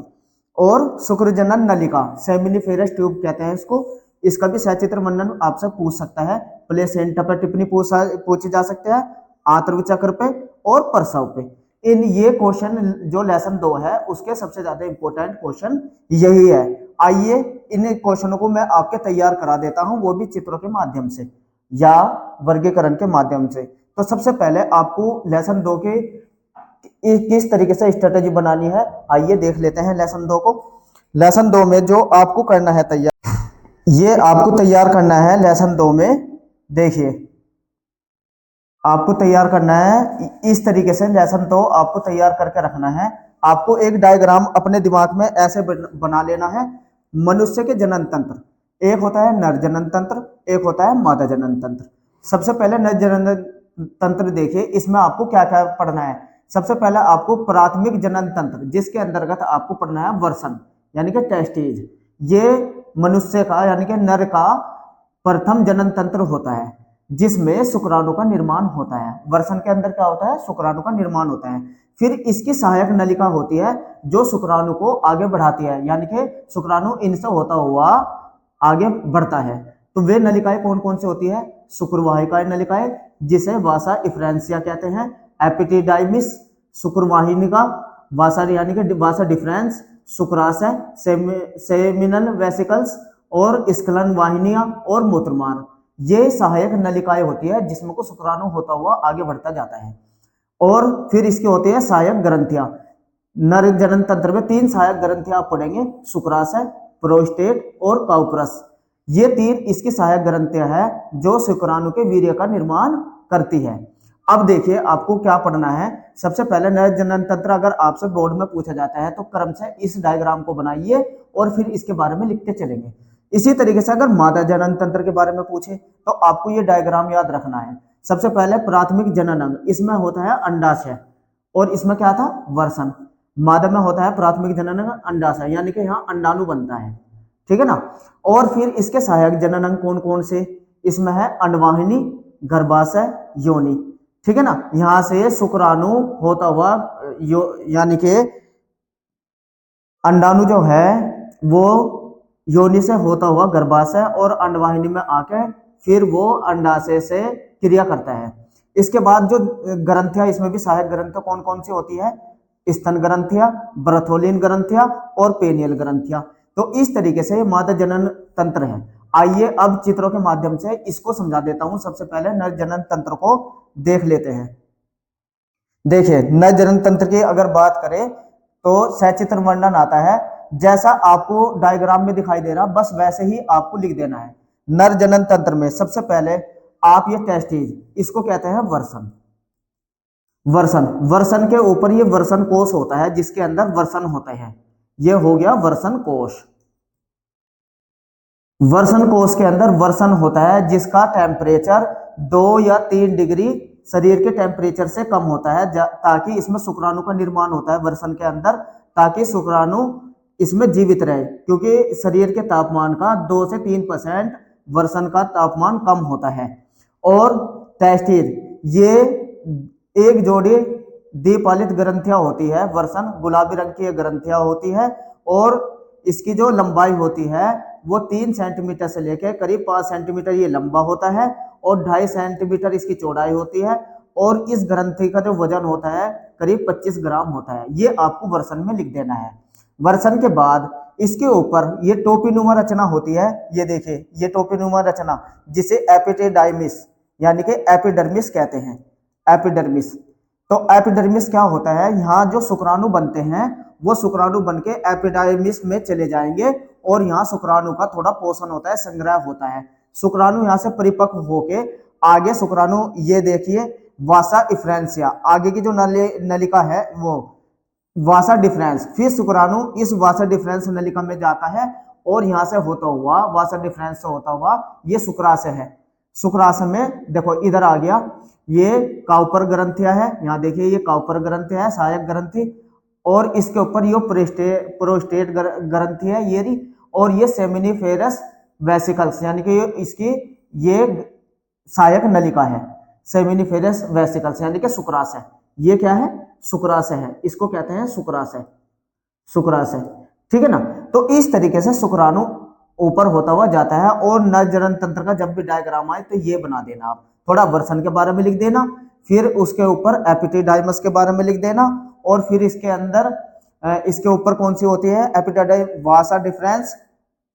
और शुक्र जनन नलिका सेमिनिफेरस ट्यूब कहते हैं इसको, इसका भी सचित्र वर्णन आपसे पूछ सकता है। प्लेसेंटा पर टिप्पणी पूछी जा सकते हैं, आंत्रव चक्र पे और प्रसव पे। इन ये क्वेश्चन जो लेसन 2 है उसके सबसे ज्यादा इंपॉर्टेंट क्वेश्चन यही है। आइए इन क्वेश्चनों को मैं आपके तैयार करा देता हूं, वो भी चित्रों के माध्यम से या वर्गीकरण के माध्यम से। तो सबसे पहले आपको लेसन 2 के किस तरीके से स्ट्रेटेजी बनानी है, आइए देख लेते हैं लेसन 2 को। लेसन 2 में जो आपको करना है तैयार, ये आपको तैयार करना है लेसन 2 में। देखिए आपको तैयार करना है इस तरीके से, लेसन 2 आपको तैयार करके रखना है। आपको एक डायग्राम अपने दिमाग में ऐसे बना लेना है। मनुष्य के जनन तंत्र, एक होता है नर जनन तंत्र, एक होता है मादा जनन तंत्र। सबसे पहले नर जनन तंत्र देखिए, इसमें आपको क्या क्या पढ़ना है। सबसे पहले आपको प्राथमिक जनन तंत्र, जिसके अंतर्गत आपको पढ़ना है वर्षण यानी कि टेस्टेज। ये मनुष्य का यानी कि नर का प्रथम जनन तंत्र होता है, जिसमें शुक्राणु का निर्माण होता है। वर्षण के अंदर क्या होता है, शुक्राणु का निर्माण होता है। फिर इसकी सहायक नलिका होती है जो शुक्राणु को आगे बढ़ाती है, यानी कि शुक्राणु इनसे होता हुआ आगे बढ़ता है। तो वे नलिकाएं कौन कौन से होती है, शुक्रवाहिकाएं नलिकाएं, जिसे वासा इफ्रेंसिया कहते हैं, एपिटिडाइमिस शुक्रवाहिनिका, वासा यानी कि वासा डिफरेंस, शुक्राशय, सेमिनल वेसिकल्स और स्खलन वाहिनियां और मूत्रमार्ग, ये सहायक नलिकाएं होती है जिसमें को शुक्राणु होता हुआ आगे बढ़ता जाता है। और फिर इसके होते हैं सहायक ग्रंथियां। नर जनन तंत्र में 3 सहायक ग्रंथियां आप पढ़ेंगे, शुक्राशय, प्रोस्टेट और काउप्रस। ये 3 इसकी सहायक ग्रंथियां हैं जो शुक्राणु के वीर्य का निर्माण करती है। अब देखिए आपको क्या पढ़ना है। सबसे पहले नर जनन तंत्र अगर आपसे बोर्ड में पूछा जाता है तो क्रम से इस डायग्राम को बनाइए और फिर इसके बारे में लिखते चलेंगे। इसी तरीके से अगर मादा जनन तंत्र के बारे में पूछे तो आपको ये डायग्राम याद रखना है। सबसे पहले प्राथमिक जनन अंग, इसमें होता है अंडाशय और इसमें क्या था, वर्षण। मादा में होता है प्राथमिक जनन अंग अंडाशय, यानी कि यहाँ अंडाणु बनता है, ठीक है ना। और फिर इसके सहायक जनन अंग कौन कौन से, इसमें है अंडवाहिनी, गर्भाशय, योनि, ठीक है ना। यहां से शुक्राणु होता हुआ यानी कि अंडाणु जो है वो योनि से होता हुआ गर्भाशय और अंडवाहिनी में आके फिर वो अंडाशय से क्रिया करता है। इसके बाद जो ग्रंथियां, इसमें भी सहायक ग्रंथियां कौन कौन सी होती है, स्तन ग्रंथियां, ब्रथोलिन ग्रंथियां और पेनियल ग्रंथियां। तो इस तरीके से मादा जनन तंत्र है। आइए अब चित्रों के माध्यम से इसको समझा देता हूं। सबसे पहले नर जनन तंत्र को देख लेते हैं। देखिए नर जनन तंत्र की अगर बात करें तो सचित्र वर्णन आता है, जैसा आपको डायग्राम में दिखाई दे रहा बस वैसे ही आपको लिख देना है। नर जनन तंत्र में सबसे पहले आप ये टेस्टिज, इसको कहते हैं वर्षण। वर्षण, वर्षण के ऊपर ये वर्षण कोश होता है जिसके अंदर वर्षण होता है, ये हो गया वर्षण कोश। वर्षण कोश के अंदर वर्षण होता है जिसका टेम्परेचर 2 या 3 डिग्री शरीर के टेम्परेचर से कम होता है, ताकि इसमें शुक्राणु का निर्माण होता है वर्षण के अंदर, ताकि शुक्राणु इसमें जीवित रहे, क्योंकि शरीर के तापमान का 2 से 3% वर्षण का तापमान कम होता है। और टेस्टिज, ये एक जोड़ी द्विपालित ग्रंथियां होती है, वर्षण गुलाबी रंग की ग्रंथियां होती है और इसकी जो लंबाई होती है वो 3 सेंटीमीटर से लेकर करीब 5 सेंटीमीटर ये लंबा होता है और 2.5 सेंटीमीटर इसकी चौड़ाई होती है और इस ग्रंथि का जो वजन होता है करीब 25 ग्राम होता है। ये आपको वर्षण में लिख देना है। वर्षण के बाद इसके ऊपर ये टोपीनुमा रचना होती है, ये देखिए ये टोपीनुमा रचना जिसे एपिडेडाइमिस यानी कि एपिडर्मिस कहते हैं, एपिडर्मिस। तो एपिडर्मिस क्या होता है, यहाँ जो शुक्राणु बनते हैं वो शुक्राणु बनके एपिडर्मिस में चले जाएंगे और यहाँ शुक्राणु का थोड़ा पोषण होता है, संग्रह होता है। शुक्राणु यहाँ से परिपक्व होके आगे शुक्राणु, ये देखिए वासा इफ्रेंसिया, आगे की जो नलिका है वो वासा डिफरेंस, फिर शुक्राणु इस वासा डिफरेंस नलिका में जाता है और यहाँ से होता हुआ वासा डिफरेंस से होता हुआ ये शुक्राशय है। शुक्राशय में देखो इधर आ गया, ये काउपर ग्रंथियां है, यहाँ देखिए ये काउपर ग्रंथि है, सहायक ग्रंथि, और इसके ऊपर ये प्रोस्टेट ग्रंथि है ये रही, और ये सेमिनिफेरस वेसिकल्स यानी कि इसकी ये सहायक नलिका है, सेमिनिफेरस वेसिकल्स यानी कि शुक्राशय। ये क्या है, शुक्राशय है, इसको कहते हैं शुक्राशय, शुक्राशय, ठीक है ना। तो इस तरीके से शुक्राणु ऊपर होता हुआ जाता है। और नर जनन तंत्र का जब भी डायग्राम आए तो ये बना देना, आप थोड़ा वर्षण के बारे में लिख देना, फिर उसके ऊपर एपिडेडाइमस के बारे में लिख देना, और फिर इसके अंदर इसके ऊपर कौन सी होती है, एपिडेडाइम, वासा डिफरेंस,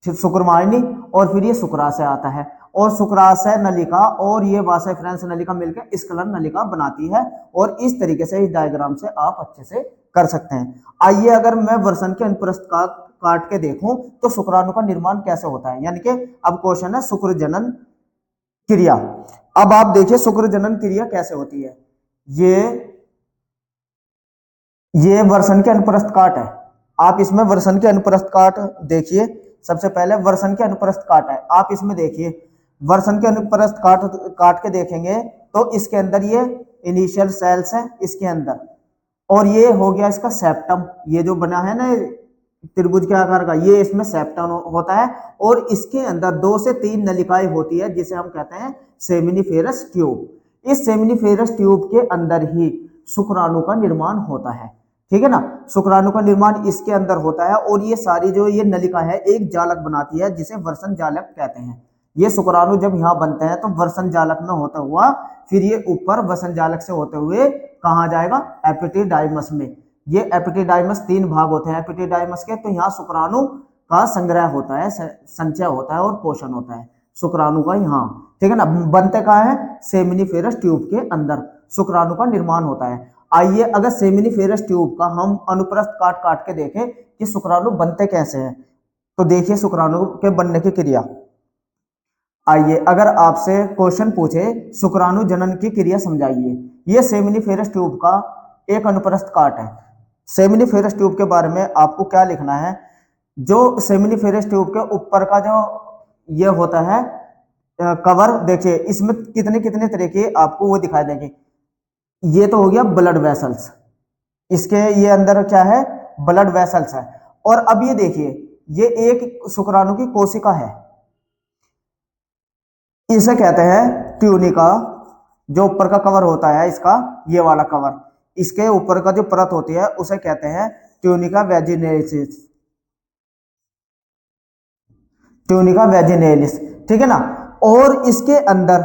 शुक्रवाहिनी, और फिर ये शुक्राशय आता है। और शुक्राशय नलिका और ये वासा डिफरेंस नलिका मिलकर स्खलन नलिका बनाती है। और इस तरीके से इस डायग्राम से आप अच्छे से कर सकते हैं। आइए अगर मैं वर्षण के अनुप्रस्थ काट के देखूं तो शुक्राणु का निर्माण कैसे होता है, यानी कि अब क्वेश्चन है शुक्र जनन क्रिया। अब आप देखिए शुक्र जनन क्रिया कैसे होती है। ये वर्षण के अनुप्रस्थ काट है, आप इसमें वर्षण के अनुप्रस्थ काट देखिए। सबसे पहले वर्षण के अनुप्रस्थ काट है, आप इसमें देखिए वर्षण के अनुप्रस्थ काट के देखेंगे तो इसके अंदर ये इनिशियल सेल्स है इसके अंदर, और ये हो गया इसका सेप्टम, ये जो बना है ना त्रिभुज के आकार का, ये इसमें सेप्टम होता है। और इसके अंदर 2 से 3 नलिकाएं होती है जिसे हम कहते हैं सेमिनिफेरस ट्यूब। इस सेमिनिफेरस ट्यूब के अंदर ही शुक्राणु का निर्माण होता है, ठीक है ना। शुक्राणु का निर्माण इसके अंदर होता है और ये सारी जो ये नलिका है एक जालक बनाती है जिसे वर्षण जालक कहते हैं। ये शुक्राणु जब यहाँ बनते हैं तो वर्षण जालक में होता हुआ फिर ये ऊपर वर्षण जालक से होते हुए कहाँ जाएगा, एपिडेडाइमस में। ये एपिडिडाइमस 3 भाग होते हैं एपिडिडाइमस के। तो यहाँ शुक्राणु का संग्रह होता है, संचय होता है और पोषण होता है शुक्राणु का यहाँ, ठीक है ना। बनते कहाँ है, सेमिनिफेरस ट्यूब के अंदर शुक्राणु का निर्माण होता है। आइए अगर सेमिनिफेरस ट्यूब का हम अनुप्रस्थ काट काट के देखें कि शुक्राणु बनते कैसे हैं, तो देखिए शुक्राणु के बनने की क्रिया। आइए अगर आपसे क्वेश्चन पूछे शुक्राणु जनन की क्रिया समझाइए, ये सेमिनिफेरस ट्यूब का एक अनुप्रस्थ काट है। सेमिनिफेरस ट्यूब के बारे में आपको क्या लिखना है, जो सेमिनिफेरस ट्यूब के ऊपर का जो ये होता है कवर, देखिए इसमें कितने कितने तरह के आपको वो दिखाई देंगे। ये तो हो गया ब्लड वेसल्स, इसके ये अंदर क्या है, ब्लड वेसल्स है। और अब ये देखिए ये एक शुक्राणु की कोशिका है, इसे कहते हैं ट्यूनिका। जो ऊपर का कवर होता है इसका, ये वाला कवर, इसके ऊपर का जो परत होती है उसे कहते हैं ट्यूनिका वेजिनेलिस, ट्यूनिका वेजिनेलिस, ठीक है ना। और इसके अंदर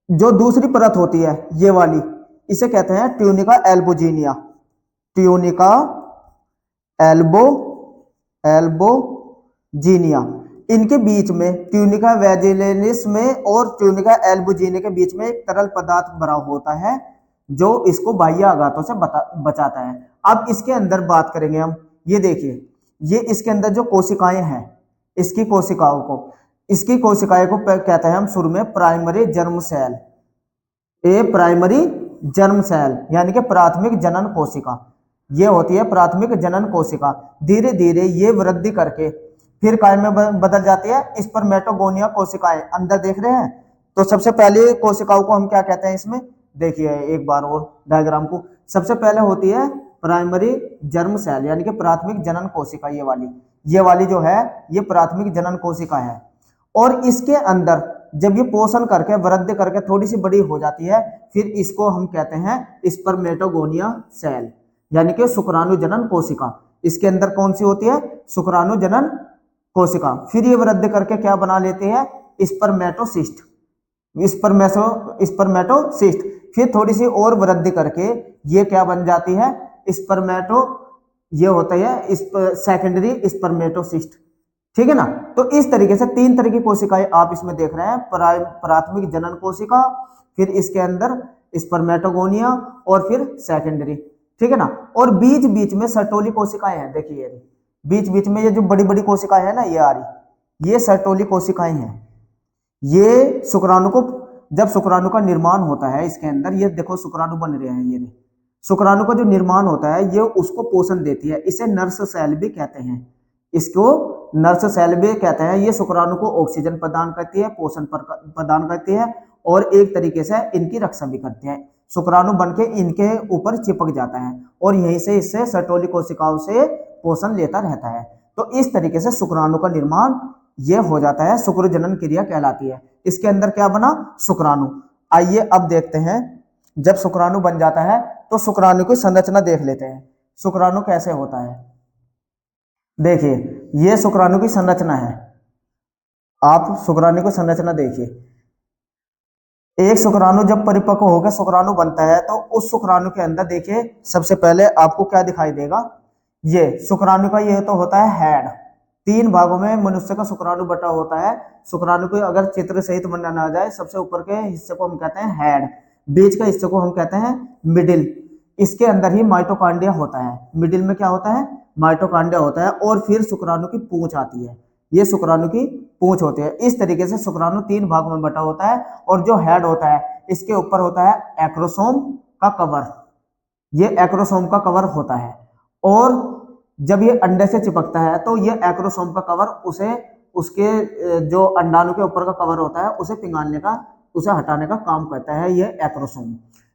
जो दूसरी परत होती है ये वाली, इसे कहते हैं ट्यूनिका एल्बुजिनिया, ट्यूनिका एल्बोजीनिया। इनके बीच में ट्यूनिका वेजिनेलिस में और ट्यूनिका एल्बुजिनिया के बीच में एक तरल पदार्थ भरा होता है जो इसको बाह्य आघातों से बचाता है। अब इसके अंदर बात करेंगे हम, ये देखिए ये इसके अंदर जो कोशिकाएं हैं, इसकी कोशिकाओं को, इसकी कोशिकाएं को कहते हैं हम शुरू में primary germ cell, primary germ cell यानी कि प्राथमिक जनन कोशिका। ये होती है प्राथमिक जनन कोशिका। धीरे धीरे ये वृद्धि करके फिर काय में बदल जाती है स्पर्मेटोगोनिया कोशिकाएं। अंदर देख रहे हैं, तो सबसे पहले कोशिकाओं को हम क्या कहते हैं, इसमें देखिए एक बार और डायग्राम को। सबसे पहले होती है प्राइमरी जर्म सेल यानी कि प्राथमिक जनन कोशिका, ये वाली जो है ये प्राथमिक जनन कोशिका है। और इसके अंदर जब ये पोषण करके वृद्धि करके थोड़ी सी बड़ी हो जाती है, फिर इसको हम कहते हैं स्पर्मेटोगोनिया सेल यानी कि शुक्राणु जनन कोशिका। इसके अंदर कौन सी होती है, शुक्राणु जनन कोशिका। फिर ये वृद्धि करके क्या बना लेते हैं, स्पर्मेटोसिस्ट, स्पर्मेटोसिस्ट। फिर थोड़ी सी और वृद्धि करके ये क्या बन जाती है, स्पर्मेटो, ये होता है सेकेंडरी स्पर्मेटोसिस्ट, ठीक है ना। तो इस तरीके से 3 तरह की कोशिकाएं आप इसमें देख रहे हैं, प्राथमिक जनन कोशिका, फिर इसके अंदर स्पर्मेटोगोनिया और फिर सेकेंडरी, ठीक है ना। और बीच बीच में सर्टोली कोशिकाएं हैं, देखिए बीच बीच में ये जो बड़ी बड़ी कोशिकाएं हैं ना, ये आ रही, ये सर्टोली कोशिकाएं हैं। ये शुक्राणु को, जब शुक्राणु का निर्माण होता है इसके अंदर, ये देखो शुक्राणु बन रहे हैं, ये शुक्राणु का जो निर्माण होता है ये उसको पोषण देती है। इसे नर्स सेल भी कहते हैं, इसको नर्स सेल भी कहते हैं। ये शुक्राणु को ऑक्सीजन प्रदान करती है, पोषण प्रदान करती है और एक तरीके से इनकी रक्षा भी करती है। शुक्राणु बनके इनके ऊपर चिपक जाता है और यहीं से इससे सर्टोली कोशिकाओं से पोषण लेता रहता है। तो इस तरीके से शुक्राणु का निर्माण ये हो जाता है, शुक्र जनन क्रिया कहलाती है। इसके अंदर क्या बना, शुक्राणु। आइए अब देखते हैं, जब शुक्राणु बन जाता है तो शुक्राणु की संरचना देख लेते हैं, शुक्राणु कैसे होता है। देखिए ये शुक्राणु की संरचना है, आप शुक्राणु की संरचना देखिए। एक शुक्राणु जब परिपक्व होकर शुक्राणु बनता है तो उस शुक्राणु के अंदर देखिए सबसे पहले आपको क्या दिखाई देगा, ये शुक्राणु का ये तो होता है हेड। 3 भागों में मनुष्य का शुक्राणु बटा होता है। शुक्राणु को अगर चित्र सहित बनाना जाए, सबसे ऊपर के हिस्से को हम कहते हैं हेड, बीच के हिस्से को हम कहते हैं मिडिल। इसके अंदर ही माइटोकॉन्ड्रिया होता है, मिडिल में क्या होता है, माइटोकॉन्ड्रिया होता है। और फिर शुक्राणु की पूंछ आती है, ये शुक्राणु की पूंछ होती है। इस तरीके से शुक्राणु 3 भागों में बटा होता है। और जो हेड होता है इसके ऊपर होता है एक्रोसोम का कवर, ये एक्रोसोम का कवर होता है। और जब ये अंडे से चिपकता है तो ये एक्रोसोम का कवर उसे, उसके जो अंडाणु के ऊपर का कवर होता है उसे पिघालने का, उसे हटाने का काम करता है ये एक्रोसोम।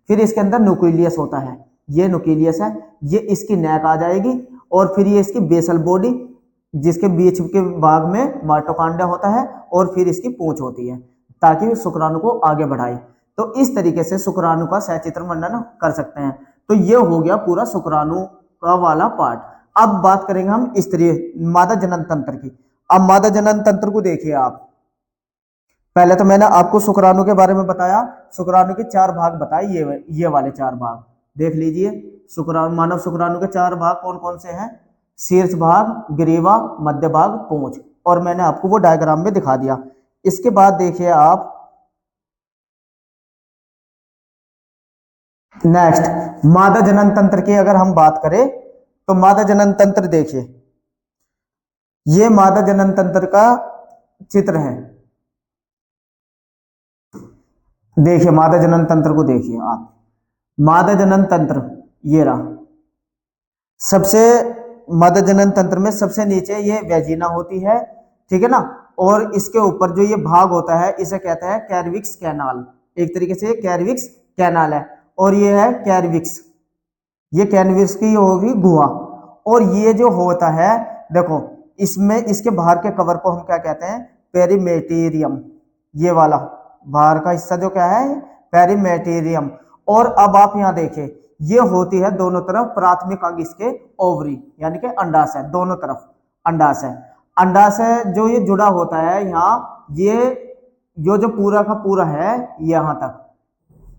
फिर इसके अंदर न्यूक्लियस होता है, ये न्यूक्लियस है, ये इसकी नेक आ जाएगी। और फिर ये इसकी बेसल बॉडी, जिसके बीच के भाग में माइटोकॉन्ड्रिया होता है। और फिर इसकी पूंछ होती है ताकि शुक्राणु को आगे बढ़ाए। तो इस तरीके से शुक्राणु का सचित्र वर्णन कर सकते हैं। तो ये हो गया पूरा शुक्राणु का वाला पार्ट। अब बात करेंगे हम स्तरीय मादा जनन तंत्र की। अब मादा जनन तंत्र को देखिए आप, पहले तो मैंने आपको शुक्राणु के बारे में बताया, शुक्राणु के 4 भाग बताए, ये वाले 4 भाग। देख लीजिए, शुक्राणु, मानव शुक्राणु के 4 भाग कौन कौन से हैं? शीर्ष भाग, ग्रीवा, मध्य भाग, पूंछ। और मैंने आपको वो डायग्राम में दिखा दिया। इसके बाद देखिए आप नेक्स्ट मादा जनन तंत्र की अगर हम बात करें तो मादा जनन तंत्र देखिए, ये मादा जनन तंत्र का चित्र है। देखिए मादा जनन तंत्र को देखिए आप, मादा जनन तंत्र ये रहा। सबसे मादा जनन तंत्र में सबसे नीचे ये वेजिना होती है, ठीक है ना, और इसके ऊपर जो ये भाग होता है इसे कहते हैं कैर्विक्स कैनाल। एक तरीके से कैर्विक्स कैनाल है, और ये है कैर्विक्स, ये कैर्विक्स की होगी गुहा। और ये जो होता है देखो, इसमें इसके बाहर के कवर को हम क्या कहते हैं? पेरीमेटेरियम। ये वाला बाहर का हिस्सा जो क्या है? पेरीमेटेरियम। और अब आप यहाँ देखिए, ये होती है दोनों तरफ प्राथमिक अंग इसके ओवरी, यानी कि अंडाशय, दोनों तरफ अंडाशय। अंडाशय जो ये जुड़ा होता है यहाँ, ये जो पूरा का पूरा है यहाँ तक,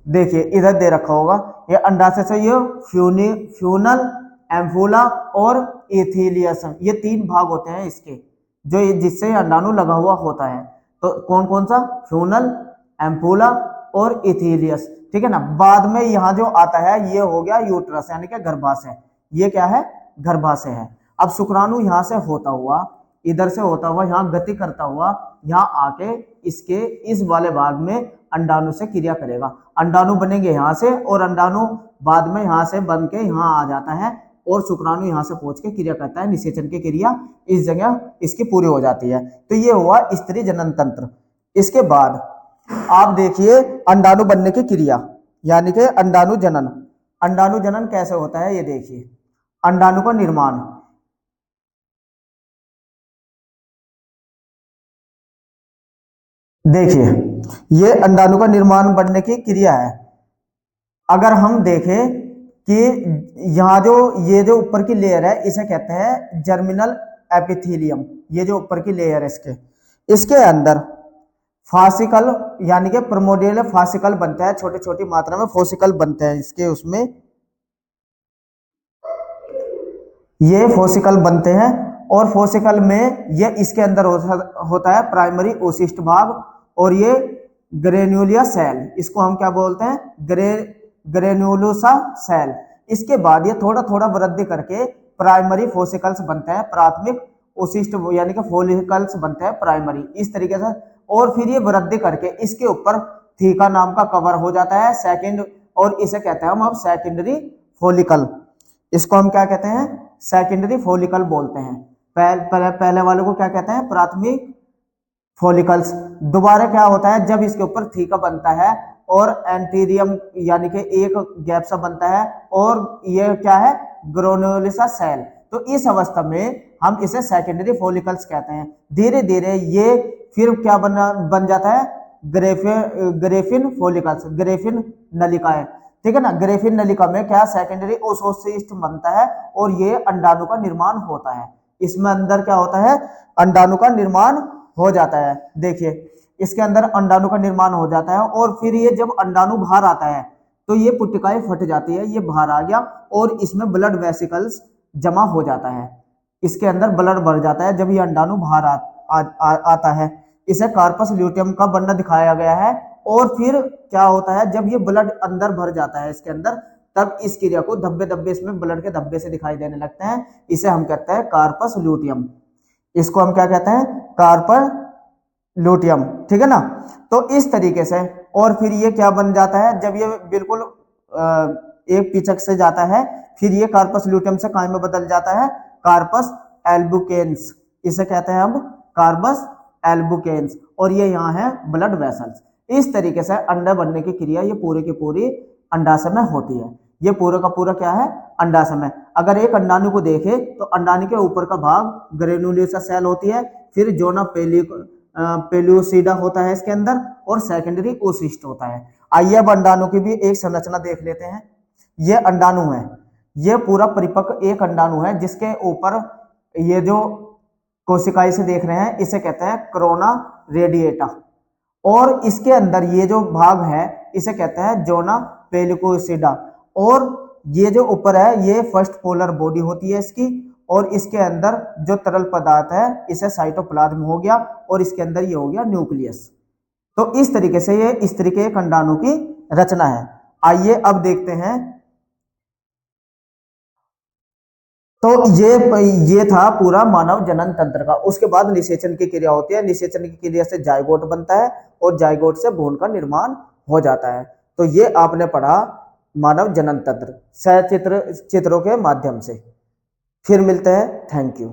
देखिए इधर दे रखा होगा, ये अंडाशय से ये फ्यूनल, एम्फूला और एथिलियस, ये 3 भाग होते हैं इसके, जो जिससे अंडाणु लगा हुआ होता है। तो कौन कौन सा? फ्यूनल, एम्फूला और एथिलियस, ठीक है ना। बाद में यहाँ जो आता है ये हो गया यूट्रस, यानी कि गर्भाशय। ये क्या है? गर्भाशय है। अब शुक्राणु यहाँ से होता हुआ, इधर से होता हुआ, यहाँ गति करता हुआ, यहाँ आके इसके इस वाले भाग में अंडाणु से क्रिया करेगा। अंडाणु बनेंगे यहाँ से, और अंडाणु बाद में यहाँ से बन के यहाँ आ जाता है, और शुक्राणु यहाँ से पहुंच के क्रिया करता है, निषेचन की क्रिया इस जगह इसकी पूरी हो जाती है। तो ये हुआ स्त्री जनन तंत्र। इसके बाद आप देखिए अंडाणु बनने की क्रिया, यानी कि अंडाणु जनन। अंडाणु जनन कैसे होता है ये देखिए, अंडाणु का निर्माण। देखिए ये अंडाणु का निर्माण बनने की क्रिया है। अगर हम देखें कि यहाँ जो ये जो ऊपर की लेयर है इसे कहते हैं जर्मिनल एपिथेलियम। ये जो ऊपर की लेयर है इसके अंदर फासिकल, यानी कि प्रोमोडियल फासिकल बनता है, छोटी छोटी मात्रा में फोसिकल बनते हैं इसके, उसमें ये फोसिकल बनते हैं। और फोसिकल में ये इसके अंदर होता है प्राइमरी ओसिस्ट भाग, और ये ग्रेन्युलिया सेल, इसको हम क्या बोलते हैं? Granulosa cell. इसके बाद ये थोड़ा थोड़ा वृद्धि करके प्राइमरी फोसिकल्स बनते हैं, प्राथमिक ओसिस्ट यानी कि फोलिकल्स बनते हैं प्राइमरी, इस तरीके से। और फिर ये वृद्धि करके इसके ऊपर थीका नाम का कवर हो जाता है, सेकेंड, और इसे कहते हैं हम अब सेकेंडरी फोलिकल। इसको हम क्या कहते हैं? सेकेंडरी फोलिकल बोलते हैं। पहले वाले को क्या कहते हैं? प्राथमिक फोलिकल्स। दोबारा क्या होता है? जब इसके ऊपर थीका बनता है और एंटीरियम यानी कि एक गैप सा बनता है, और ये क्या है? Granulosa cell. तो इस अवस्था में हम इसे सेकेंडरी फोलिकल्स कहते हैं। धीरे धीरे ये फिर क्या बन जाता है? ग्रेफिन फोलिकल्स, ग्रेफिन नलिकाएं, ठीक है ना। ग्रेफिन नलिका में क्या? सेकेंडरी ओसिस्ट बनता है, और ये अंडाणु का निर्माण होता है। इसमें अंदर क्या होता है? अंडाणु का निर्माण हो जाता है। देखिए इसके अंदर अंडाणु का निर्माण हो जाता है, और फिर ये जब अंडाणु बाहर आता है तो ये पुट्टिकाएं फट जाती है, ये बाहर आ गया, और इसमें ब्लड वेसिकल्स जमा हो जाता है, इसके अंदर ब्लड भर जाता है जब ये अंडाणु बाहर आता है। इसे कार्पस ल्यूटियम का बनना दिखाया गया है। और फिर क्या होता है? जब ये ब्लड अंदर भर जाता है इसके अंदर, तब इस क्रिया को धब्बे धब्बे, इसमें ब्लड के धब्बे से दिखाई देने लगते हैं। इसे हम कहते हैं कार्पस ल्यूटियम। इसको हम क्या कहते हैं? कार्पस ल्यूटियम, ठीक है ना। तो इस तरीके से, और फिर ये क्या बन जाता है? जब ये बिल्कुल एक पिचक से जाता है, फिर ये कार्पस ल्यूटियम से काय में बदल जाता है? कार्पस एल्बुकेन्स। इसे कहते हैं हम कार्पस एल्बुकेन्स, और ये यहाँ है ब्लड वेसल्स। इस तरीके से अंडा बनने की क्रिया ये पूरी की पूरी अंडाशय में होती है। ये पूरा का पूरा क्या है? अंडाशय में। अगर एक अंडाणु को देखे तो अंडाणु के ऊपर का भाग ग्रेन्युलोसा सेल होती है, फिर जोना पेल्यूसिडा होता है इसके अंदर, और सेकेंडरी ओसिस्ट होता है। आइए अब अंडाणु की भी एक संरचना देख लेते हैं। ये अंडाणु है, ये पूरा परिपक्व एक अंडाणु है, जिसके ऊपर ये जो कोशिकाएं से देख रहे हैं इसे कहते हैं कोरोना रेडिएटा, और इसके अंदर ये जो भाग है इसे कहते हैं जोना पेलिकोसिडा, और ये जो ऊपर है ये फर्स्ट पोलर बॉडी होती है इसकी, और इसके अंदर जो तरल पदार्थ है इसे साइटोप्लाज्म हो गया, और इसके अंदर ये हो गया न्यूक्लियस। तो इस तरीके से ये इस तरीके के अंडाणु की रचना है। आइए अब देखते हैं। तो ये था पूरा मानव जनन तंत्र का। उसके बाद निषेचन की क्रिया होती है। निषेचन की क्रिया से जायगोट बनता है, और जायगोट से भ्रूण का निर्माण हो जाता है। तो ये आपने पढ़ा मानव जनन तंत्र सचित्र चित्रों के माध्यम से। फिर मिलते हैं। Thank you.